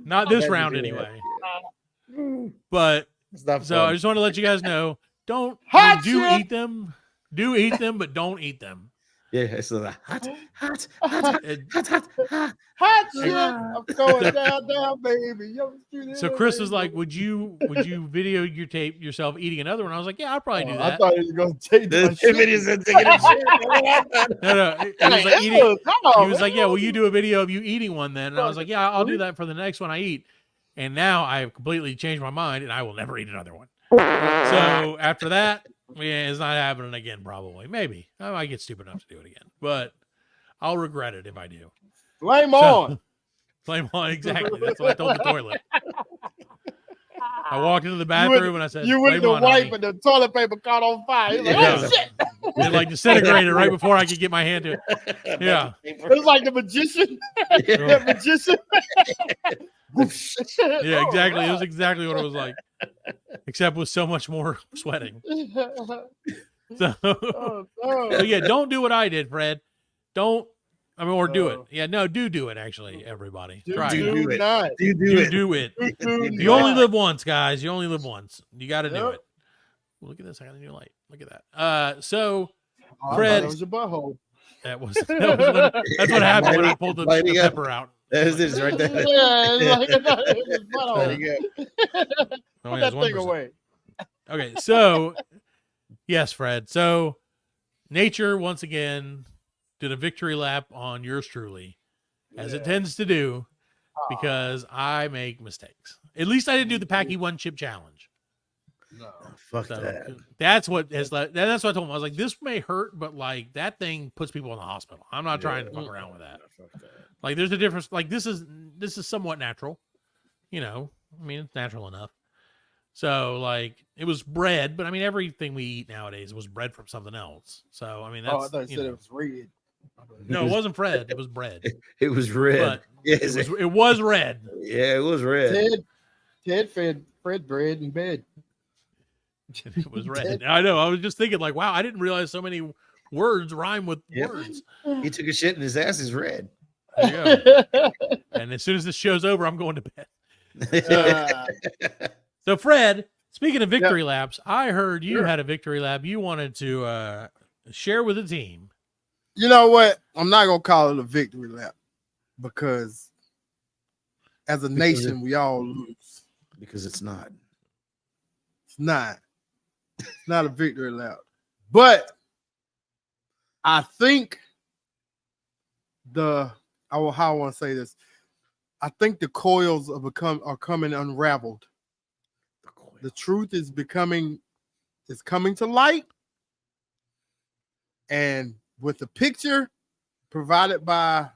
Not this round anyway. But so I just want to let you guys know, eat them. Do eat them, but don't eat them. Yeah, it's the hot. Hot shit. I'm going down, baby. So Chris was like, "Would you video your tape yourself eating another one?" I was like, "Yeah, I'll probably do that." I thought he was going to take The my shit. videos are taking a shit. No, it was like eating. He was like, "Yeah, will you do a video of you eating one then?" And I was like, "Yeah, I'll do that for the next one I eat." And now I've completely changed my mind, and I will never eat another one. So after that, yeah, it's not happening again. Probably, maybe I might get stupid enough to do it again, but I'll regret it if I do. Flame on. Flame on, exactly. That's what I told the toilet. I walked into the bathroom and I said, "You went "Flame to on, wipe, honey." and the toilet paper caught on fire." He's like, Yeah. "Oh shit!" It like disintegrated right before I could get my hand to it. Yeah. It was like the magician. The magician. Yeah, exactly. It was exactly what it was like, except with so much more sweating. So, so yeah, don't do what I did, Fred. Don't. I mean, or do it. Yeah, no, do it. Actually, everybody, try it. Do it. Not. Do it. You only live once, guys. You only live once. You got to do it. Look at this. I got a new light. Look at that. So Fred, that was your butthole. that's what happened when I pulled the Lighting up. pepper out. There's this right there. Yeah, it's like his There butthole. you go. Only Put has that thing 1%. away. Okay, so yes, Fred. So nature once again did a victory lap on yours truly, as it tends to do, because I make mistakes. At least I didn't do the Packy one chip challenge. Fuck So that. that's what has that's what I told him. I was like, this may hurt, but like that thing puts people in the hospital. I'm not trying to fuck around with that. Like there's a difference. Like this is somewhat natural. You know, I mean, it's natural enough. So like it was bread, but I mean everything we eat nowadays was bread from something else. So I mean that's I thought you said it was red. no, it wasn't bread. It was bread. It was red. But Yes, it was red. yeah, it was red. Ted fed Fred bread in bed. It was red. I know. I was just thinking like, wow, I didn't realize so many words rhyme with words. He took a shit and his ass is red. There you go. And as soon as this show's over, I'm going to bed. So Fred, speaking of victory laps, I heard you had a victory lap you wanted to share with the team. You know what? I'm not gonna call it a victory lap because as a nation, we all lose. Because it's not. It's not. It's not a victory lap. But I think how I want to say this. I think the coils are coming unraveled. The truth is coming to light. And with the picture provided by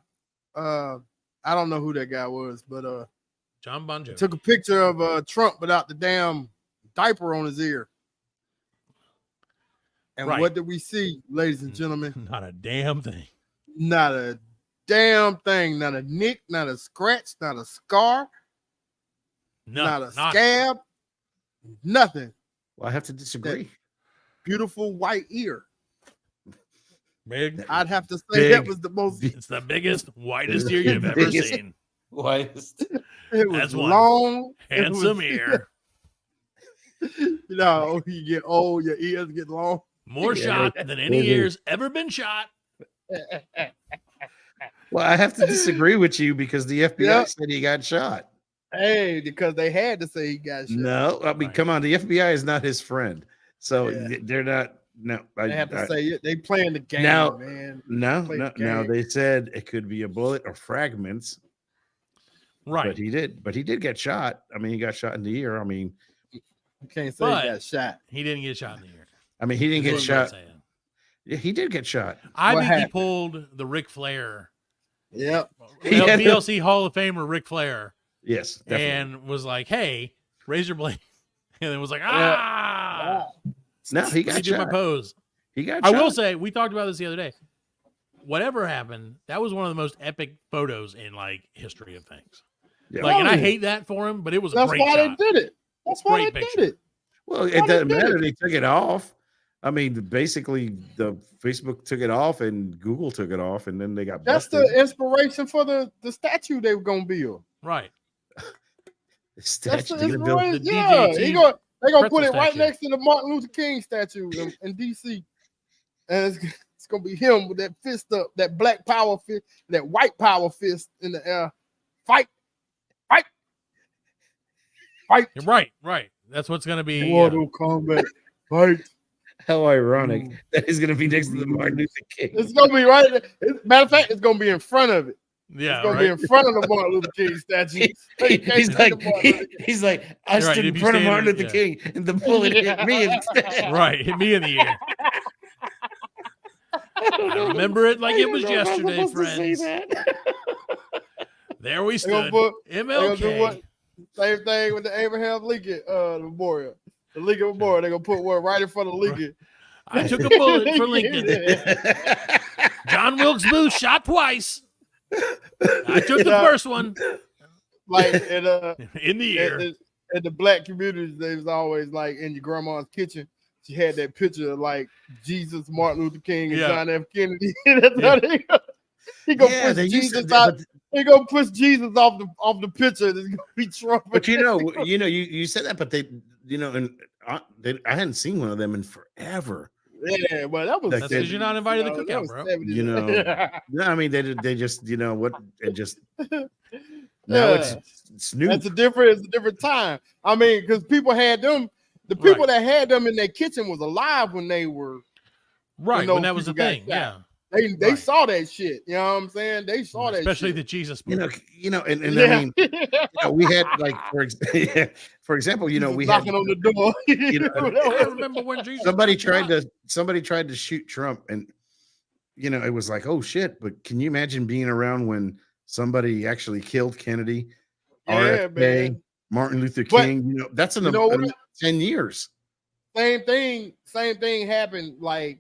I don't know who that guy was, but John Bon Jovi took a picture of Trump without the damn diaper on his ear. And Right. what did we see, ladies and gentlemen? Not a damn thing. Not a damn thing. Not a nick, not a scratch, not a scar, not a scab, nothing. Well, I have to disagree. Beautiful white ear. Big. I'd have to say Big. that was the most. It's the biggest, whitest ear you've ever Biggest. seen. Whitest. It was That's one long. Handsome ear. You know, you get old, your ears get long. More shot than any Big. ear's ever been shot. Well, I have to disagree with you because the FBI Yep. said he got shot. Hey, because they had to say he got shot. No, I mean, Right. come on. The FBI is not his friend. So Yeah. they're not. No, They have to say it. They playing the game, Now- man. no. play the Now game. they said it could be a bullet or fragments. Right. But he did get shot. I mean, he got shot in the ear. I mean, You can't say But- he got shot. He didn't get shot in the ear. he didn't get That's what I'm shot. saying. Yeah, he did get shot. I What think he happened? pulled the Ric Flair, Yep. He had- BLC Hall of Famer Ric Flair, Yes, definitely. and was like, "Hey, razor blade," and then was like, Yeah. "Ah." No, he Let me got do my shot. pose. He got I shot. will say, we talked about this the other day. Whatever happened, that was one of the most epic photos in like history of things. Yeah. Like, and I Oh. hate that for him, but it was a That's great why shot. they did it. That's why Great they picture. did it. Well, Why it they doesn't did matter. it? They took it off. I mean, basically, the Facebook took it off and Google took it off, and then they got That's busted. the inspiration for the statue they were gonna build. Right. That's Statue the to build- inspiration. the Yeah, DJT they're gonna put pretzel it right statue. next to the Martin Luther King statue in DC, and it's gonna be him with that fist up, that black power fist, that white power fist in the air. Fight, fight, fight. You're right. Right. That's what's going to be. Mortal Kombat. Fight. How ironic that is going to be next to the Martin Luther King. It's gonna be right. Matter of fact, it's gonna be in front of it. Yeah. It's gonna be Right. in front of the Martin Luther King statue. He's like, I You're right, stood if in you front of stand Martin in- Luther King, and the bullet hit me instead. Right. Hit me in the ear. I remember it like it was yesterday, friends. There we They gonna stood. put- They gonna do what? MLK. Same thing with the Abraham Lincoln memorial. The Lincoln Memorial. They're gonna put one right in front of Lincoln. I took a bullet for Lincoln. John Wilkes Booth shot twice. I took the first one Like in in the ear. in the black communities, they was always like in your grandma's kitchen. She had that picture of like Jesus, Martin Luther King, and Yeah. John F. Kennedy. That's how he gonna Yeah, push they used to, Jesus out. but, He gonna push Jesus off the picture. It's gonna be Trump. but you said that, but they, and I hadn't seen one of them in forever. Yeah, well, that was. That's That's because you're not invited to the cookout, bro. You know, no, I mean they just you know what it just now Yeah. it's Snoop. It's a different time. I mean, because people had them, the people that had them in their kitchen was alive when they were Right, those when that was the people got thing. shot. Yeah. They Right. saw that shit. You know what I'm saying? They saw that Especially shit. the Jesus you movie. know, and Yeah. I mean, we had like for example, you know, Jesus we had knocking on the door. you know, I remember when Jesus somebody knocked him tried to shoot Trump, and you know, it was like, oh shit. But can you imagine being around when somebody actually killed Kennedy, Yeah, RFK, man. Martin Luther But King? You know, that's you know what? 10 years. Same thing happened. Like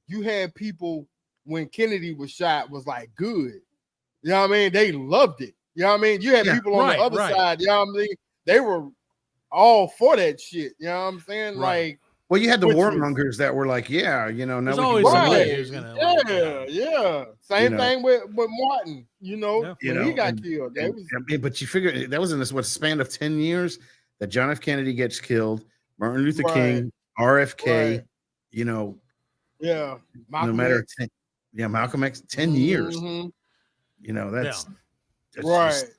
you had people when Kennedy was shot was like good. You know what I mean? They loved it. You know what I mean? You had Yeah, people on right, the other right. side, you know what I mean? They were all for that shit. You know what I'm saying? Right. Like Well, you had the Which was- warmongers that were like, yeah, you know, now There's we always can go somebody away. who's gonna, like, yeah. Same know. thing with Martin, you know, Yeah. You when he know, got and- killed. That was but you figure that was in this span of 10 years that John F. Kennedy gets killed, Martin Luther Right. King, RFK, Right. you know, yeah. no matter 10, Malcolm X, 10 years. Mhm. You know, that's Right. just-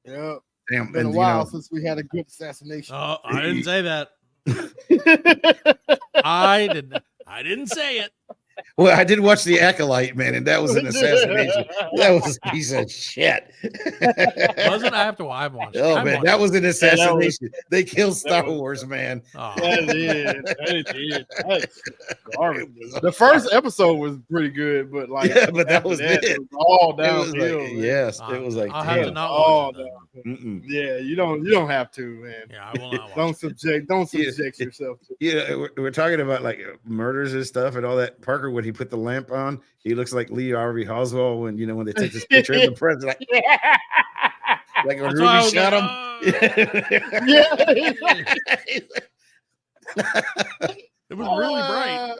Yeah. damn. Been a And you while know, since we had a good assassination. Oh, I didn't say that. I didn't say it. well, I did watch The Acolyte, man, and that was an assassination. That was a piece of shit. Was it? I've watched it. Oh I've man, watched that it. was an was- assassination. They killed Star was- Wars, man. Oh, That did. That's garbage. The first episode was pretty good, but like Yeah, but that after was it. was all It was downhill. like, man. yes, it was like, I'll have to damn. not Oh, watch it. then. Mm-mm. Yeah, you don't have to, man. Yeah, I will not watch Don't it. subject yourself to. Yeah, we're talking about like murders and stuff and all that. Parker, when he put the lamp on, he looks like Lee Harvey Oswald when when they take this picture of the president, like when That's why I Ruby was shot like, him. It was really bright.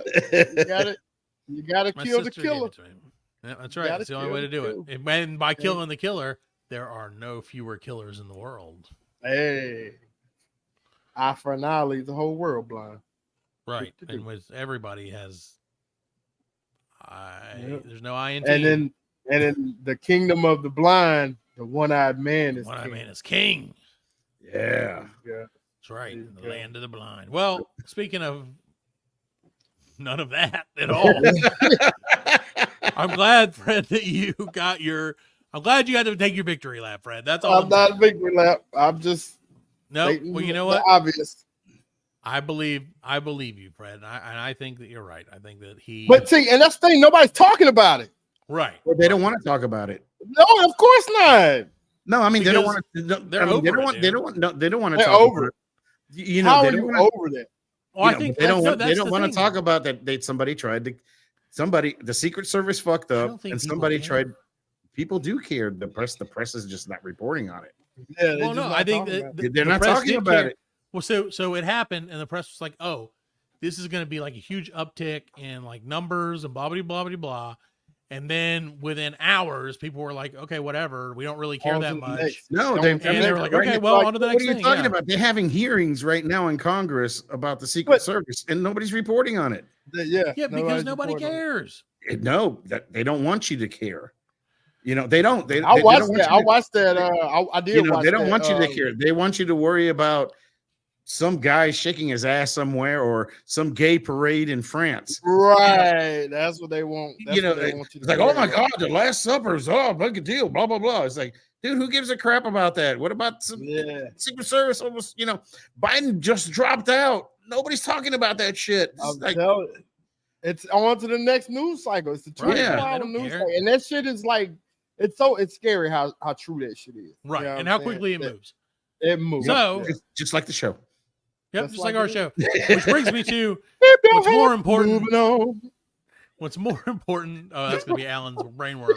You got it. You got to My kill the sister gave killer. it to me. Yeah, that's right. gotta That's the only kill way to the do killer. it. And by killing the killer, there are no fewer killers in the world. Hey, eye for an eye leaves the whole world blind. Right. to do. And with everybody has Yep. there's no I in And team. then the kingdom of the blind, the one-eyed man is One-eyed king. man is king. Yeah. Yeah. That's right. The Yeah. land of the blind. Well, speaking of none of that at all. I'm glad, Fred, that you got I'm glad you had to take your victory lap, Fred. That's all. I'm not a victory lap. I'm just No, stating well, you know the what? obvious. I believe you, Fred. And I think that you're right. I think that he But see, and that's the thing, nobody's talking about it. right. Well, they don't want to talk about it. No, of course not. No, I mean they don't Because want to. they're I mean, they over don't it, want. They dude. don't want. No, they don't want to They're talk over about it. it. You know, How they are don't you wanna- over that? Well, I you know, think but they don't no, want. They that's don't the want to thing. talk about that. The Secret Service fucked I don't up, think and people somebody care. tried. People do care. The press is just not reporting on it. Yeah, they're Well, just no, not I think talking that about it. They're the not press talking did about care. it. Well, so it happened, and the press was like, "Oh, this is going to be like a huge uptick in like numbers and blah blah blah blah blah." And then within hours, people were like, "Okay, whatever. We don't really care On that to the much." next. No, Don't- they, And they were like, right "Okay, now- well, like, on to the what next are you thing." talking yeah. about? They're having hearings right now in Congress about the Secret But- Service, and nobody's reporting on it. Yeah, Yeah, because nobody's nobody reporting on it. cares. No, that they don't want you to care. You know, they don't. They I they watched don't want that. you I to- watched that. I did. You know, watch they don't that, want you to care. They want you to worry about some guy shaking his ass somewhere or some gay parade in France. Right. That's what they want. That's You know, what they want you it's to like, oh worry my about. God, the Last Supper is big deal, blah, blah, blah. It's like, dude, who gives a crap about that? What about some Yeah. Secret Service? Almost, Biden just dropped out. Nobody's talking about that shit. It's I'm like, telling you. It's on to the next news cycle. It's the Right, 24 yeah. hour They don't news care. cycle. And that shit is like, it's scary how true that shit is. Right. You know And what how I'm saying? quickly it That- moves. It moves. So- Yeah. just like the show. Yep, Just just like like our it show. Which brings me to Keep your what's more head important. moving on. What's more important? Oh, that's gonna be Allan's brainworm.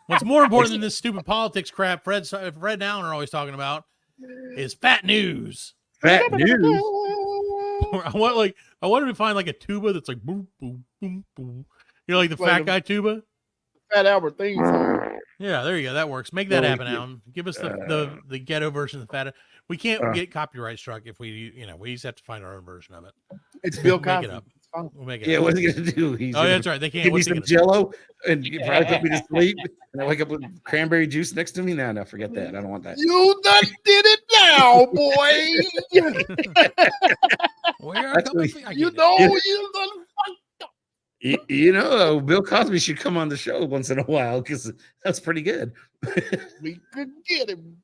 What's more important than this stupid politics crap Fred and Allan are always talking about is fat news. Fat news. I wanted to find like a tuba that's like boom boom boom boom. You know, like the Like fat a- guy tuba. Fat Albert thing. Yeah, there you go. That works. Make that Well, we happen, can- Allan. Give us the ghetto version of the fat. We can't Uh. get copyright struck if we just have to find our own version of it. It's Bill Make it Cosby. up. It's fine. We'll make it. Yeah, what's he gonna do? He's Oh, gonna that's right. They can't. give me What's he some gonna do? Jello and you probably put me to sleep, and I wake up with cranberry juice next to me. No, forget that. I don't want that. You done did it now, boy. Where That's coming? what- I You get it. know Yeah. you done. You know, Bill Cosby should come on the show once in a while because that's pretty good. We could get him.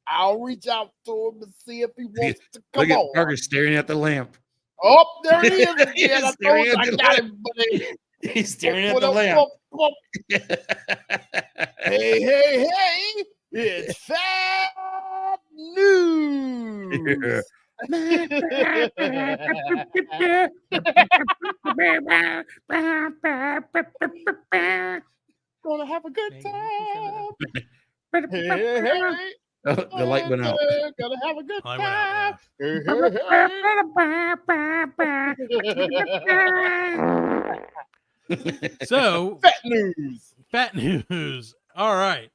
I'll reach out to him and see if he wants to come Look at on. Parker staring at the lamp. Oh, there he is He's again. I staring told you at I the got lamp. him, buddy. He's staring at Whoop, the whoop, lamp. whoop, whoop. Hey, hey, hey. It's fat news. Gonna have a good time. Hey, hey, hey. Oh, the light went out. Gonna have a good Light went out, time. Hey, hey, hey. So Fat news. fat news. All right.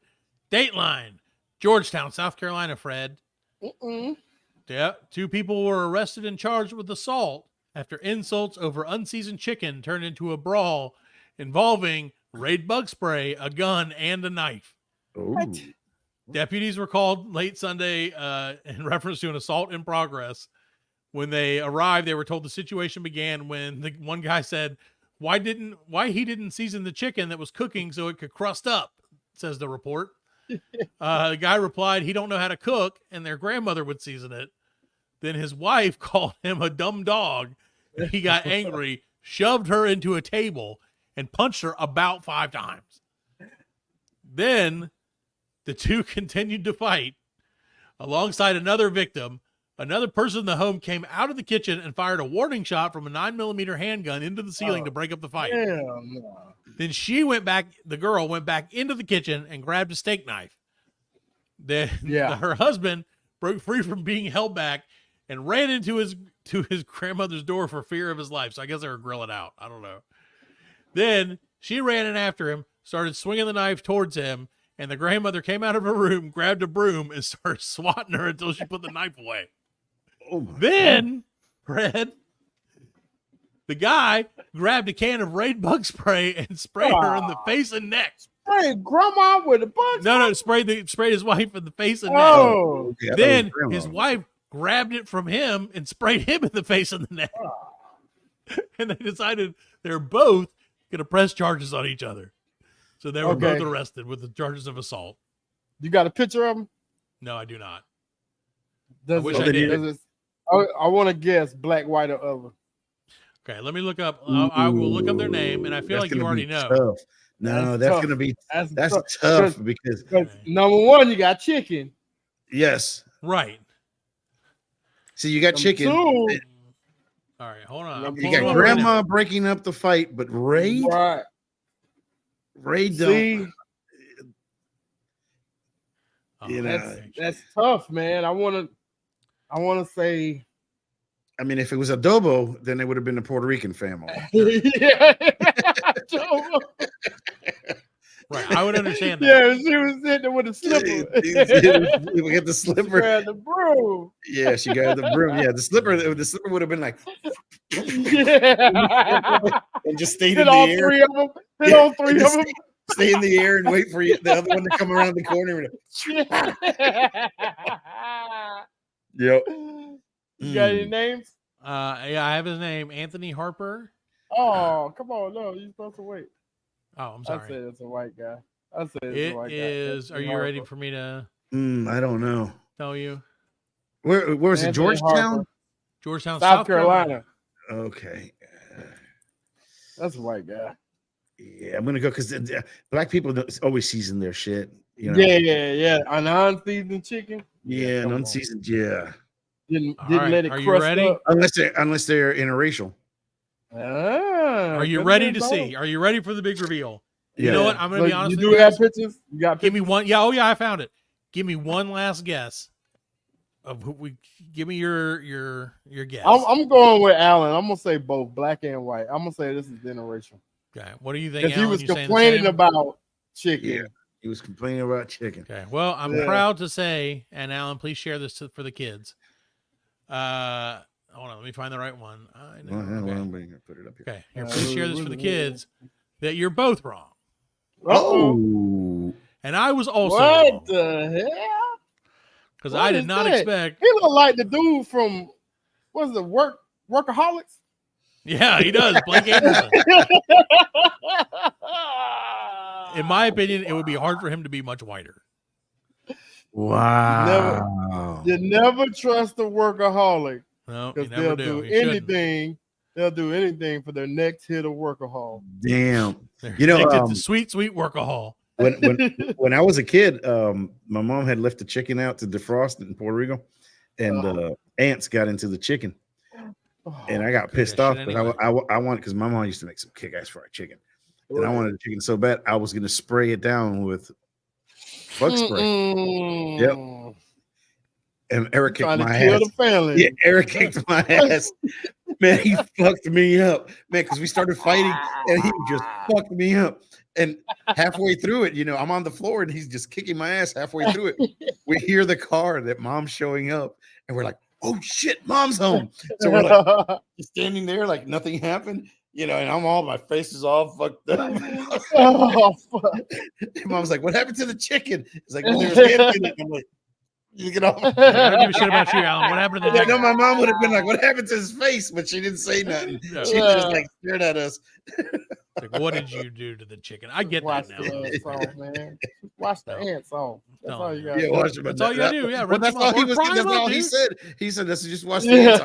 Dateline. Georgetown, South Carolina, Fred. Mm-mm. Yeah. 2 people were arrested and charged with assault after insults over unseasoned chicken turned into a brawl involving Raid bug spray, a gun, and a knife. Ooh. Deputies were called late Sunday in reference to an assault in progress. When they arrived, they were told the situation began when the one guy said, why he didn't season the chicken that was cooking so it could crust up, says the report. The guy replied he don't know how to cook and their grandmother would season it. Then his wife called him a dumb dog. He got angry, shoved her into a table, and punched her about 5 times. Then the 2 continued to fight alongside another victim. Another person in the home came out of the kitchen and fired a warning shot from a 9mm handgun into the ceiling to break up the fight. Hell no. Then the girl went back into the kitchen and grabbed a steak knife. Then her husband broke free from being held back and ran into his grandmother's door for fear of his life. So I guess they were grilling out. I don't know. Then she ran in after him, started swinging the knife towards him, and the grandmother came out of her room, grabbed a broom, and started swatting her until she put the knife away. Oh Then, Fred, the guy grabbed a can of Raid bug spray and sprayed her in the face and neck. Hey, grandma with the bugs. No, sprayed his wife in the face and neck. Oh, Okay, I thought it Then was grandma. his wife grabbed it from him and sprayed him in the face and the neck. And they decided they're both going to press charges on each other. So they were both arrested with the charges of assault. you got a picture of him? No, I do not. Does wish I did. I want to guess black, white, or other. Okay, let me look up. I will look up their name, and I feel That's like you gonna already be know. tough. No, that's tough. gonna be That's tough because number one, you got chicken. yes. Right. So you got Number chicken. two, All right, hold on. Number I'm You pulling got it up right grandma now. breaking up the fight, but Raid right? don't. See, Oh, You know, that's tough, man. I want to say, I mean, if it was adobo, then it would have been the Puerto Rican family. yeah. right. I would understand that. Yeah, she was sitting there with a slipper. We get the slipper. Grabbed the broom. Yeah, she got the broom. Yeah, the slipper would have been like Yeah. and just stayed in Hit the all air. three of them. Hit all three of Just them. Stay in the air and wait for the other one to come around the corner. Yep. You got any names? Yeah, I have his name, Anthony Harper. Oh, come on. No, you're supposed to wait. Oh, I'm I sorry. said it's a white guy. I said it's It a white is. guy. Are you ready for me to I don't know. tell you? Where was it? Anthony Georgetown? Harper. Georgetown, South Carolina. Okay. That's a white guy. Yeah, I'm gonna go because black people always season their shit. You know? Yeah. An unseasoned chicken. Yeah, come and on. unseasoned. Yeah, Didn't All right, let it are you crust ready? up. unless they're interracial. Are you ready to see? Are you ready for the big reveal? Yeah. You know what? I'm going to be honest You with do you. have pictures? You got Give me pictures? one. Yeah. Oh, yeah. I found it. Give me one last guess of who we. Give me your guess. I'm going with Allan. I'm gonna say both black and white. I'm gonna say this is generational Okay. What do you think? because he Allan? was You saying the complaining same? about chicken. Yeah, he was complaining about chicken. Okay. Well, I'm Yeah. proud to say, and Allan, please share this for the kids. Hold on, let me find the right one. I know. Well, Okay. I'm gonna put it up here. Okay, here, please share this for the kids that you're both wrong. Oh, And I was also What wrong the hell? because What I is did not that? expect. He look like the dude from what's the Workaholics? Yeah, he does. Blake Anderson. In my opinion, it would be hard for him to be much whiter. wow. You never trust a workaholic No, you because never they'll do. do You shouldn't. anything. They'll do anything for their next hit of workahol. Damn. They're You know, addicted to sweet, sweet workahol. when I was a kid, my mom had left the chicken out to defrost it in Puerto Rico, and ants got into the chicken, and I got pissed off because I wanted, because my mom used to make some kick-ass fried chicken, and I wanted the chicken so bad I was going to spray it down with bug spray. Yep. And Eric kicked my ass. The family. Yeah, Eric kicked my ass. Man, he fucked me up, man, because we started fighting and he just fucked me up. And halfway through it, I'm on the floor and he's just kicking my ass halfway through it. We hear the car that mom's showing up and we're like, oh shit, mom's home. So we're like standing there like nothing happened, and my face is all fucked up. Oh, fuck. And mom's like, what happened to the chicken? It's like, well, there's ants in it. I'm like, you get off. I don't give a shit about you, Alan. What happened to the I know my mom would have been like, what happened to his face? But she didn't say nothing. No. She just like stared at us. Like, what did you do to the chicken? I get Watch that now. the ants off, man. Watch the ants off. That's all you got. Yeah, watch it. That's all you gotta do. Yeah, Well, that's all he was. Fry That's them up, all he dude. said. He said, "Let's just watch the ants."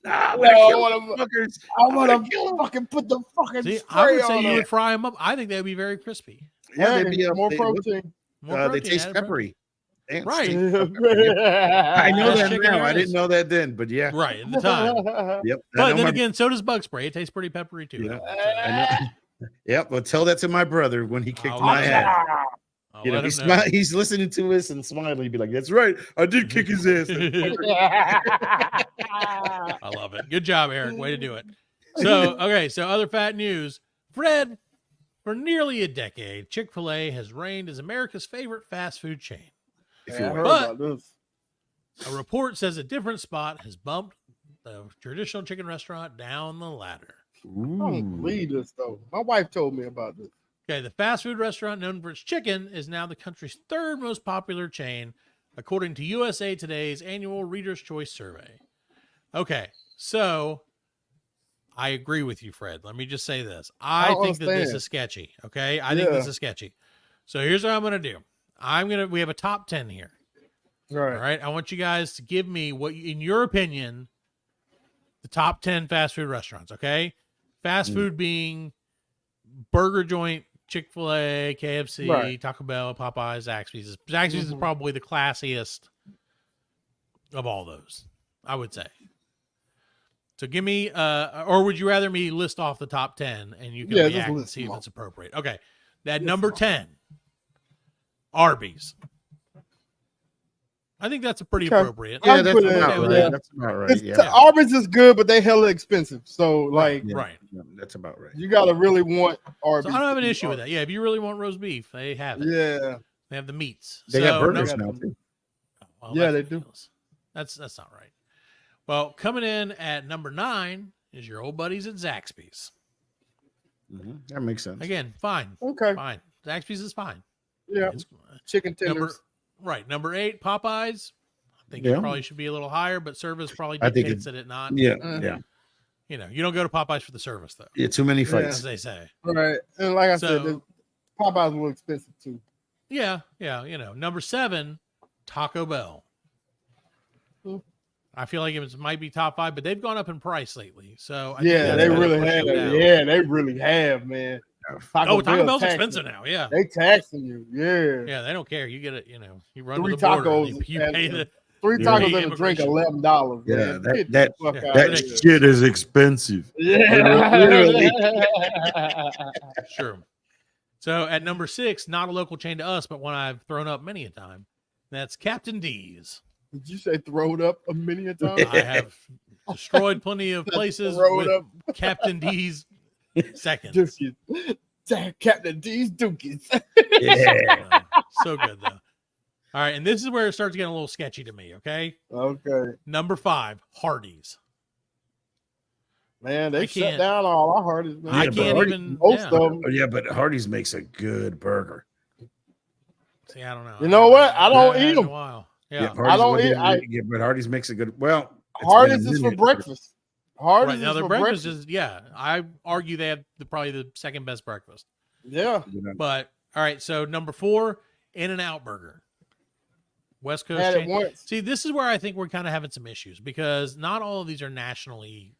No, I want to fucking put the fucking See, spray I would say on you them. would fry them up. I think they would be very crispy. Yeah, Hey, they'd be more they protein. They taste peppery. Ants Right. taste peppery. I know Best that chicken now. there I is. didn't know that then, but yeah. Right at the time. Yep. But then again, so does bug spray. It tastes pretty peppery too. Yeah. I know. Yep. Well, tell that to my brother when he kicked I'll my let him ass. I'll You know, let him know. he's listening to us and smiling. He'd be like, "That's right, I did kick his ass." I love it. Good job, Eric. Way to do it. So, okay. So, other fat news. Fred, for nearly a decade, Chick-fil-A has reigned as America's favorite fast food chain. If you I will. heard But- about this. A report says a different spot has bumped the traditional chicken restaurant down the ladder. I don't believe this though. My wife told me about this. Okay, the fast food restaurant known for its chicken is now the country's third most popular chain, according to USA Today's annual Reader's Choice survey. Okay, so I agree with you, Fred. Let me just say this. I don't think that this understand. is sketchy. Okay, I think this is sketchy. So here's what I'm gonna do. We have a top 10 here. All right. I want you guys to give me what, in your opinion, the top 10 fast food restaurants. Okay, fast food being burger joint, Chick-fil-A, KFC, Right. Taco Bell, Popeyes, Zaxby's. Zaxby's is probably the classiest of all those, I would say. So give me, or would you rather me list off the top 10 and you can Yeah, just react and list see them if all. it's appropriate? Okay, that number 10, Arby's. I think that's a pretty Okay. appropriate. Yeah, I'll that's put it about in right. there. That's about right. Yeah. Arby's is good, but they hella expensive. So like, Yeah. Right. Yeah, that's about right. you gotta really want Arby's. So I don't have an to be issue with that. Yeah, if you really want roast beef, they have it. Yeah, They have the meats. They got So, burgers no- now too. Well, Yeah, that's they do. ridiculous. That's not right. Well, coming in at number 9 is your old buddies at Zaxby's. That makes sense. Again, fine, okay. fine. Zaxby's is fine. Yeah, It's, chicken tenders. number 8, Popeyes. I think Yeah. it probably should be a little higher, but service probably I think dictates that it not. Yeah, Mhm. yeah, You don't go to Popeyes for the service though, yeah. Too many as fights. they say. Right, and like I So- said, the Popeyes were expensive too. Yeah. Number 7, Taco Bell. Hmm. I feel like it might be top 5, but they've gone up in price lately. So I think Yeah, that's they gonna really push have. them down. Yeah, they really have, man. Taco Bell Bell's taxing. expensive now. Yeah. They taxing you. Yeah, Yeah, they don't care. You get it. You run 3 to the border. tacos You and- pay the. 3 Yeah. tacos and a drink, Immigration. $11. Yeah, man. that- Get that- the fuck yeah, out That of here. shit is expensive. Yeah, Sure. So at number 6, not a local chain to us, but one I've thrown up many a time. That's Captain D's. Did you say throwed up a million times? I have destroyed plenty of places Throwed with up Captain D's seconds. Dookies. Captain D's Dookies. Yeah. So good though. All right, and this is where it starts getting a little sketchy to me. Okay. Okay. Number 5, Hardee's. Man, I they shut can't- down all our Hardee's. Man. I Yeah, but can't Hardee's- even. most Yeah. of them. Oh, yeah, but Hardee's makes a good burger. See, I don't know. You know what? I don't haven't had eat it in a them. while. Yeah, Yeah. Hardee's, don't what eat- they- I- yeah, but Hardee's makes a good. Well, it's been a Hardee's is for minute. breakfast. Hardee's Right now, is their for breakfast is I argue they have probably the second best breakfast. Yeah. You know, But all right, so number 4, In-N-Out Burger, West Coast. Had it chain. once. See, this is where I think we're kind of having some issues because not all of these are nationally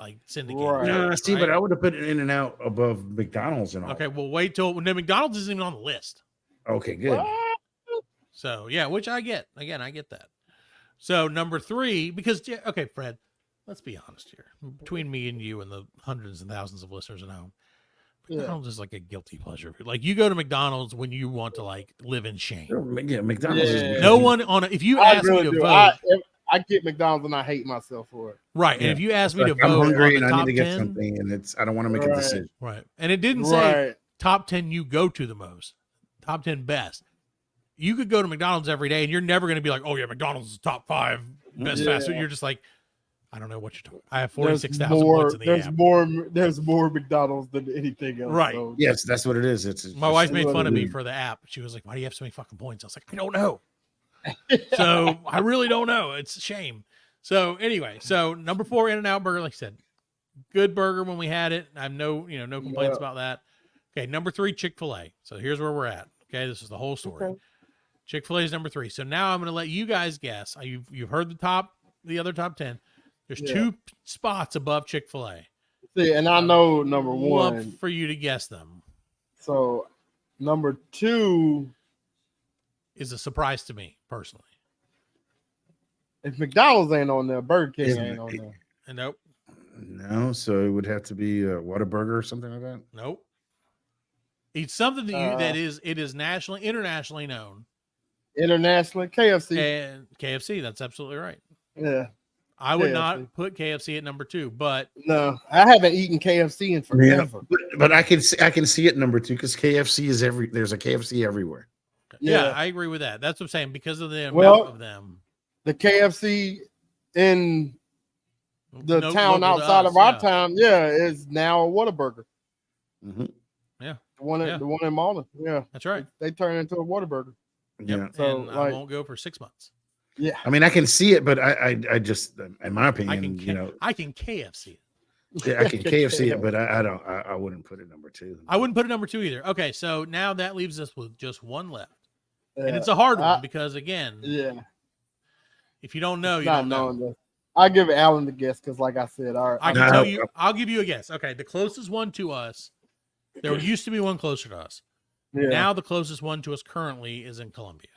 like syndicated. Right. Nah, see, right? but I would have put it In and Out above McDonald's and all. Okay, well, wait till no, McDonald's isn't even on the list. Okay, good. What? So yeah, which I get. Again, I get that. So number 3, because okay, Fred, let's be honest here. Between me and you and the hundreds and thousands of listeners at home, Yeah. McDonald's is like a guilty pleasure. Like you go to McDonald's when you want to like live in shame. Yeah, McDonald's Yeah. is No one on if you I ask really me to do. vote, I get McDonald's and I hate myself for it. right? And Yeah. if you ask me Like, to I'm vote hungry on and the I top need to get 10, something, and I don't want to make a Right. decision. right? And it didn't say Right. top 10 you go to the most, top 10 best. You could go to McDonald's every day and you're never going to be like, oh yeah, McDonald's is top 5 best fast food. Yeah. You're just like, I don't know what you're talking. I have There's 46,000 points in the There's app. there's more McDonald's than anything else. Right. So. Yes, that's what it is. It's My wife made what fun it of me is. for the app. She was like, why do you have so many fucking points? I was like, I don't know. So I really don't know. It's a shame. So anyway, so number 4, In-N-Out Burger, like I said, good burger when we had it. I have no complaints about that. Okay, number 3, Chick-fil-A. So here's where we're at. Okay, this is the whole story. Okay. Chick-fil-A is number 3. So now I'm going to let you guys guess. You've heard the other top 10. There's Yeah. 2 spots above Chick-fil-A. See, and I know number Love one. for you to guess them. So number 2, Is a surprise to me personally. if McDonald's ain't on there, Burger King Isn't ain't it? on there. And nope, No, so it would have to be a Whataburger or something like that. nope. It's something that is nationally, internationally known. Internationally, KFC. And KFC, that's absolutely right. Yeah. I would KFC. not put KFC at number 2, but No, I haven't eaten KFC in forever. But I can see it number 2 because KFC is there's a KFC everywhere. yeah, Yeah. I agree with that. That's what I'm saying because of the amount Well, of them. The KFC in the No- town local to outside us, of our yeah. town, is now a Whataburger. Mm-hmm. Yeah, The one Yeah. the one in Malden. Yeah. that's right. They turn into a Whataburger. Yep. Yeah, So, and I like- won't go for 6 months. Yeah. I mean I can see it, but I just, in my I opinion, can I can KFC it. yeah, I can KFC it, but I wouldn't put it number 2. I wouldn't put it number 2 either. Okay, so now that leaves us with just one left. And Yeah. it's a hard one I- because again, Yeah. if you don't know, you Not don't know. knowing this. I give Allan the guess because, like I said, I can No. tell you, I'll give you a guess. Okay, the closest one to us, there used to be one closer to us. yeah. Now the closest one to us currently is in Columbia.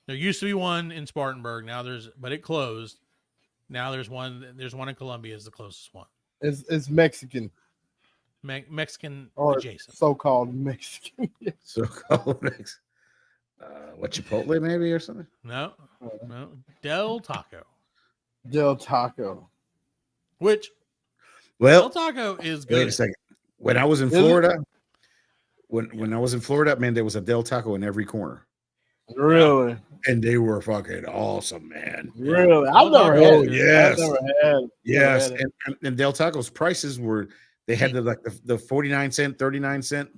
There used to be one in Spartanburg. But it closed. Now there's one in Columbia is the closest one. It's Mexican Mexican or adjacent. so-called Mexican. So called what Chipotle maybe or something. No. Del Taco. Del Taco. Which Del Well, Taco is wait good. a second. When I was in Is it? Florida, when I was in Florida, man, there was a Del Taco in every corner, Really? and they were fucking awesome, man. Really? I've Del never Taco. had Oh, it. yes. I've never had it. Yes, Never had it. and Del Taco's prices were they had the 49-cent, 39-cent,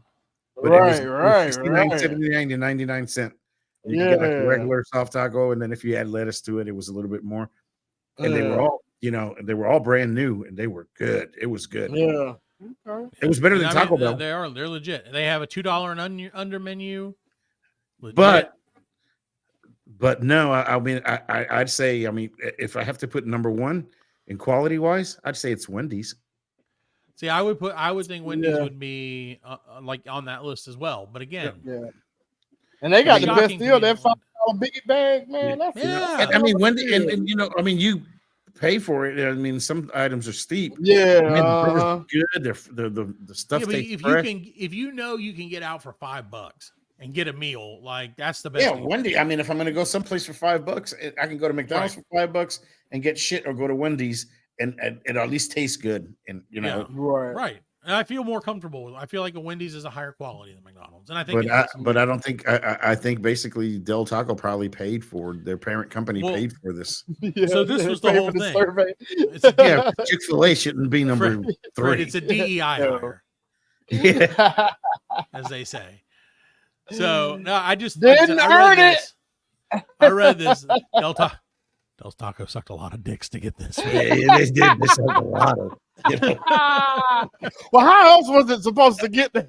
but Right, it was right, 69, right. 79 to 99 cents. You could get like a Yeah. regular soft taco, and then if you add lettuce to it, it was a little bit more. And they were Yeah. all, they were all brand new, and they were good. It was good. Yeah. Okay. It was better And than I mean, Taco Bell. They're legit. They have a $2 and under menu. Legit. But no, I mean, I'd say, I mean, if I have to put number 1 in quality wise, I'd say it's Wendy's. See, I would think Wendy's Yeah. would be like on that list as well. But again, Yeah. And they got the best Shocking deal. to me. That $5 biggie bag, man. That's Yeah. And, I mean, Wendy, and I mean, you pay for it. I mean, some items are steep. Yeah. I mean, the burger's good. They're, the stuff yeah, but tastes if fresh. you know you can get out for $5 and get a meal, like that's the best. Yeah, deal. Wendy. I mean, if I'm going to go someplace for $5, I can go to McDonald's for $5 and get shit, or go to Wendy's and it at least tastes good. And Yeah. Right. Right. And I feel more comfortable with. I feel like a Wendy's is a higher quality than McDonald's, and I think. But I don't think I think basically Del Taco probably paid for their parent company paid for this. Yeah, So this was the pay whole for the thing. survey. It's a, Yeah, Chick-fil-A shouldn't be number Fred, three. it's a DEI hire, Yeah. as they say. So no, I just Didn't I read earn it. this. I read this. Del Taco sucked a lot of dicks to get this. Yeah, they did. They sold a lot of. You know, Well, how else was it supposed to get there?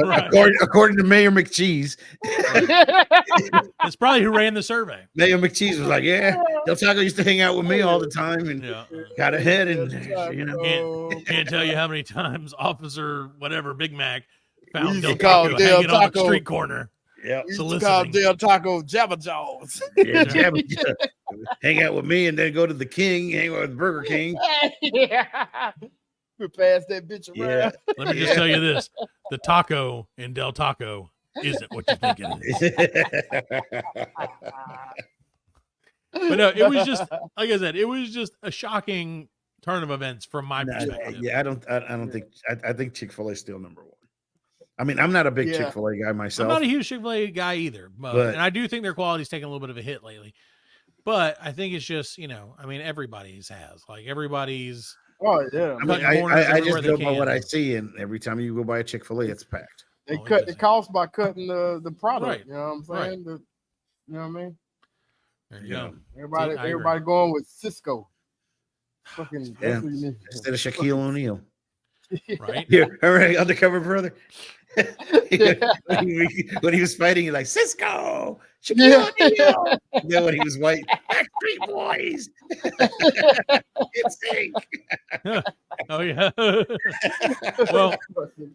Right. according to Mayor McCheese, It's probably who ran the survey. Mayor McCheese was like, "Yeah, Del Taco used to hang out with me all the time and Yeah. got ahead, and you know, Can't tell you how many times Officer whatever Big Mac We found used Del to call Taco Del hanging on the Taco- street corner. yeah, We used to call Soliciting. Del Taco Jabba Jaws. yeah, hang out with me, and then go to the King, hang out with Burger King." Yeah. We passed that bitch around. Yeah, Let me just tell you this: the taco in Del Taco isn't what you think it is. But no, it was just like I said, it was just a shocking turn of events from my perspective. yeah. I don't think. I think Chick-fil-A is still number one. I mean, I'm not a big Yeah. Chick-fil-A guy I'm myself. not a huge Chick-fil-A guy either, but and I do think their quality's taken a little bit of a hit lately. But I think it's just, I mean, everybody's has like everybody's. Oh yeah. I mean, cutting corners I everywhere just they go by can. what I see, and every time you go by a Chick-fil-A, it's packed. They Oh, it cut the doesn't. cost by cutting the product. Right. You know what I'm Right. saying? You know what I mean? There you Yeah. go. Everybody, See, I agree. everybody going with Cisco. Fucking, Yeah. that's what you need. Instead of Shaquille O'Neal. Right? Here, all right, undercover brother. when he was fighting, he's like Cisco, Shaquille O'Neal. Yeah, when he was white, Backstreet Boys. It's Oh yeah.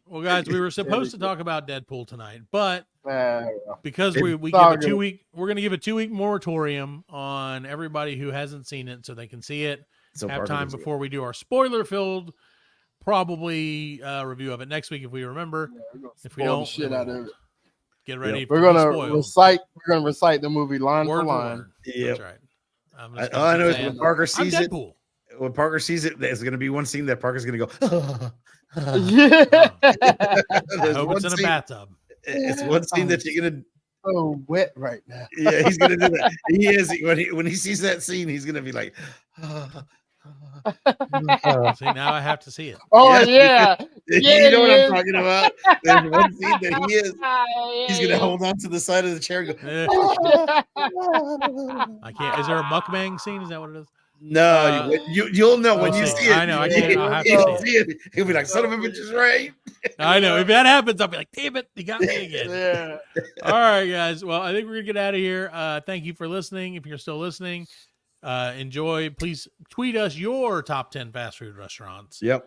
Well, guys, we were supposed to talk about Deadpool tonight, but because we give a 2-week, we're going to give a 2-week moratorium on everybody who hasn't seen it, so they can see it. So Have Parker time does it. before we do our spoiler-filled, probably review of it next week if we remember. If we don't, shit out of it. get ready. We're to be gonna spoiled. recite. We're gonna recite the movie line Word for for line. word. Yep. That's right. I'm I, just all I gonna know is keep when saying, Parker I'm sees it, Deadpool. when Parker sees it, there's going to be one scene that Parker's going to go. Yeah. I There's hope one it's in a scene- bathtub. It's one scene that you're gonna. So wet right now. Yeah, he's gonna do that. He is when he sees that scene, he's gonna be like. See, now I have to see it. Oh Yeah. yeah. You know what yeah. I'm talking about? There's one scene that he is. He's gonna hold on to the side of the chair and go. Eh, I can't. Is there a mukbang scene? Is that what it is? No, you'll know when we'll you see. see it. I know, I can't- I'll have to You'll see see it. He'll be like, "Son of a bitch is right." I know. If that happens, I'll be like, "Damn it, you got me again." Yeah. All right, guys. Well, I think we're gonna get out of here. Thank you for listening. If you're still listening, enjoy. Please tweet us your top 10 fast food restaurants, Yep.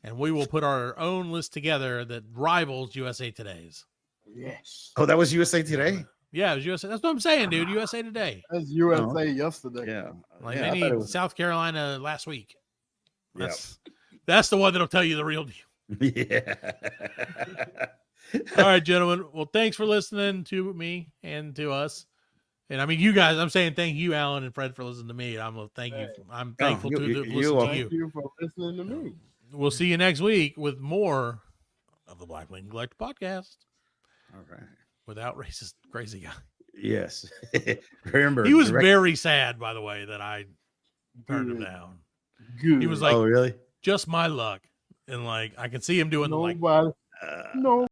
and we will put our own list together that rivals USA Today's. Yes. Oh, that was USA Today. Yeah, it was USA. That's what I'm saying, dude. USA Today. That's USA yesterday. Yeah. Like Yeah, they I thought need it was- South Carolina last week. Yep. That's the one that'll tell you the real deal. Yeah. All right, gentlemen. Well, thanks for listening to me and to us. And I mean, you guys, I'm saying thank you, Allan and Fred, for listening to me. I'm thankful to have listened to Thank you. you for listening to me. We'll see you next week with more of the Black Link Collect podcast All right. without racist crazy guy. Yes. Remember, He was direct- very sad, by the way, that I turned him Good. down. Good. He was like, oh, really? just my luck. And like, I can see him doing the like, nobody. Uh, No.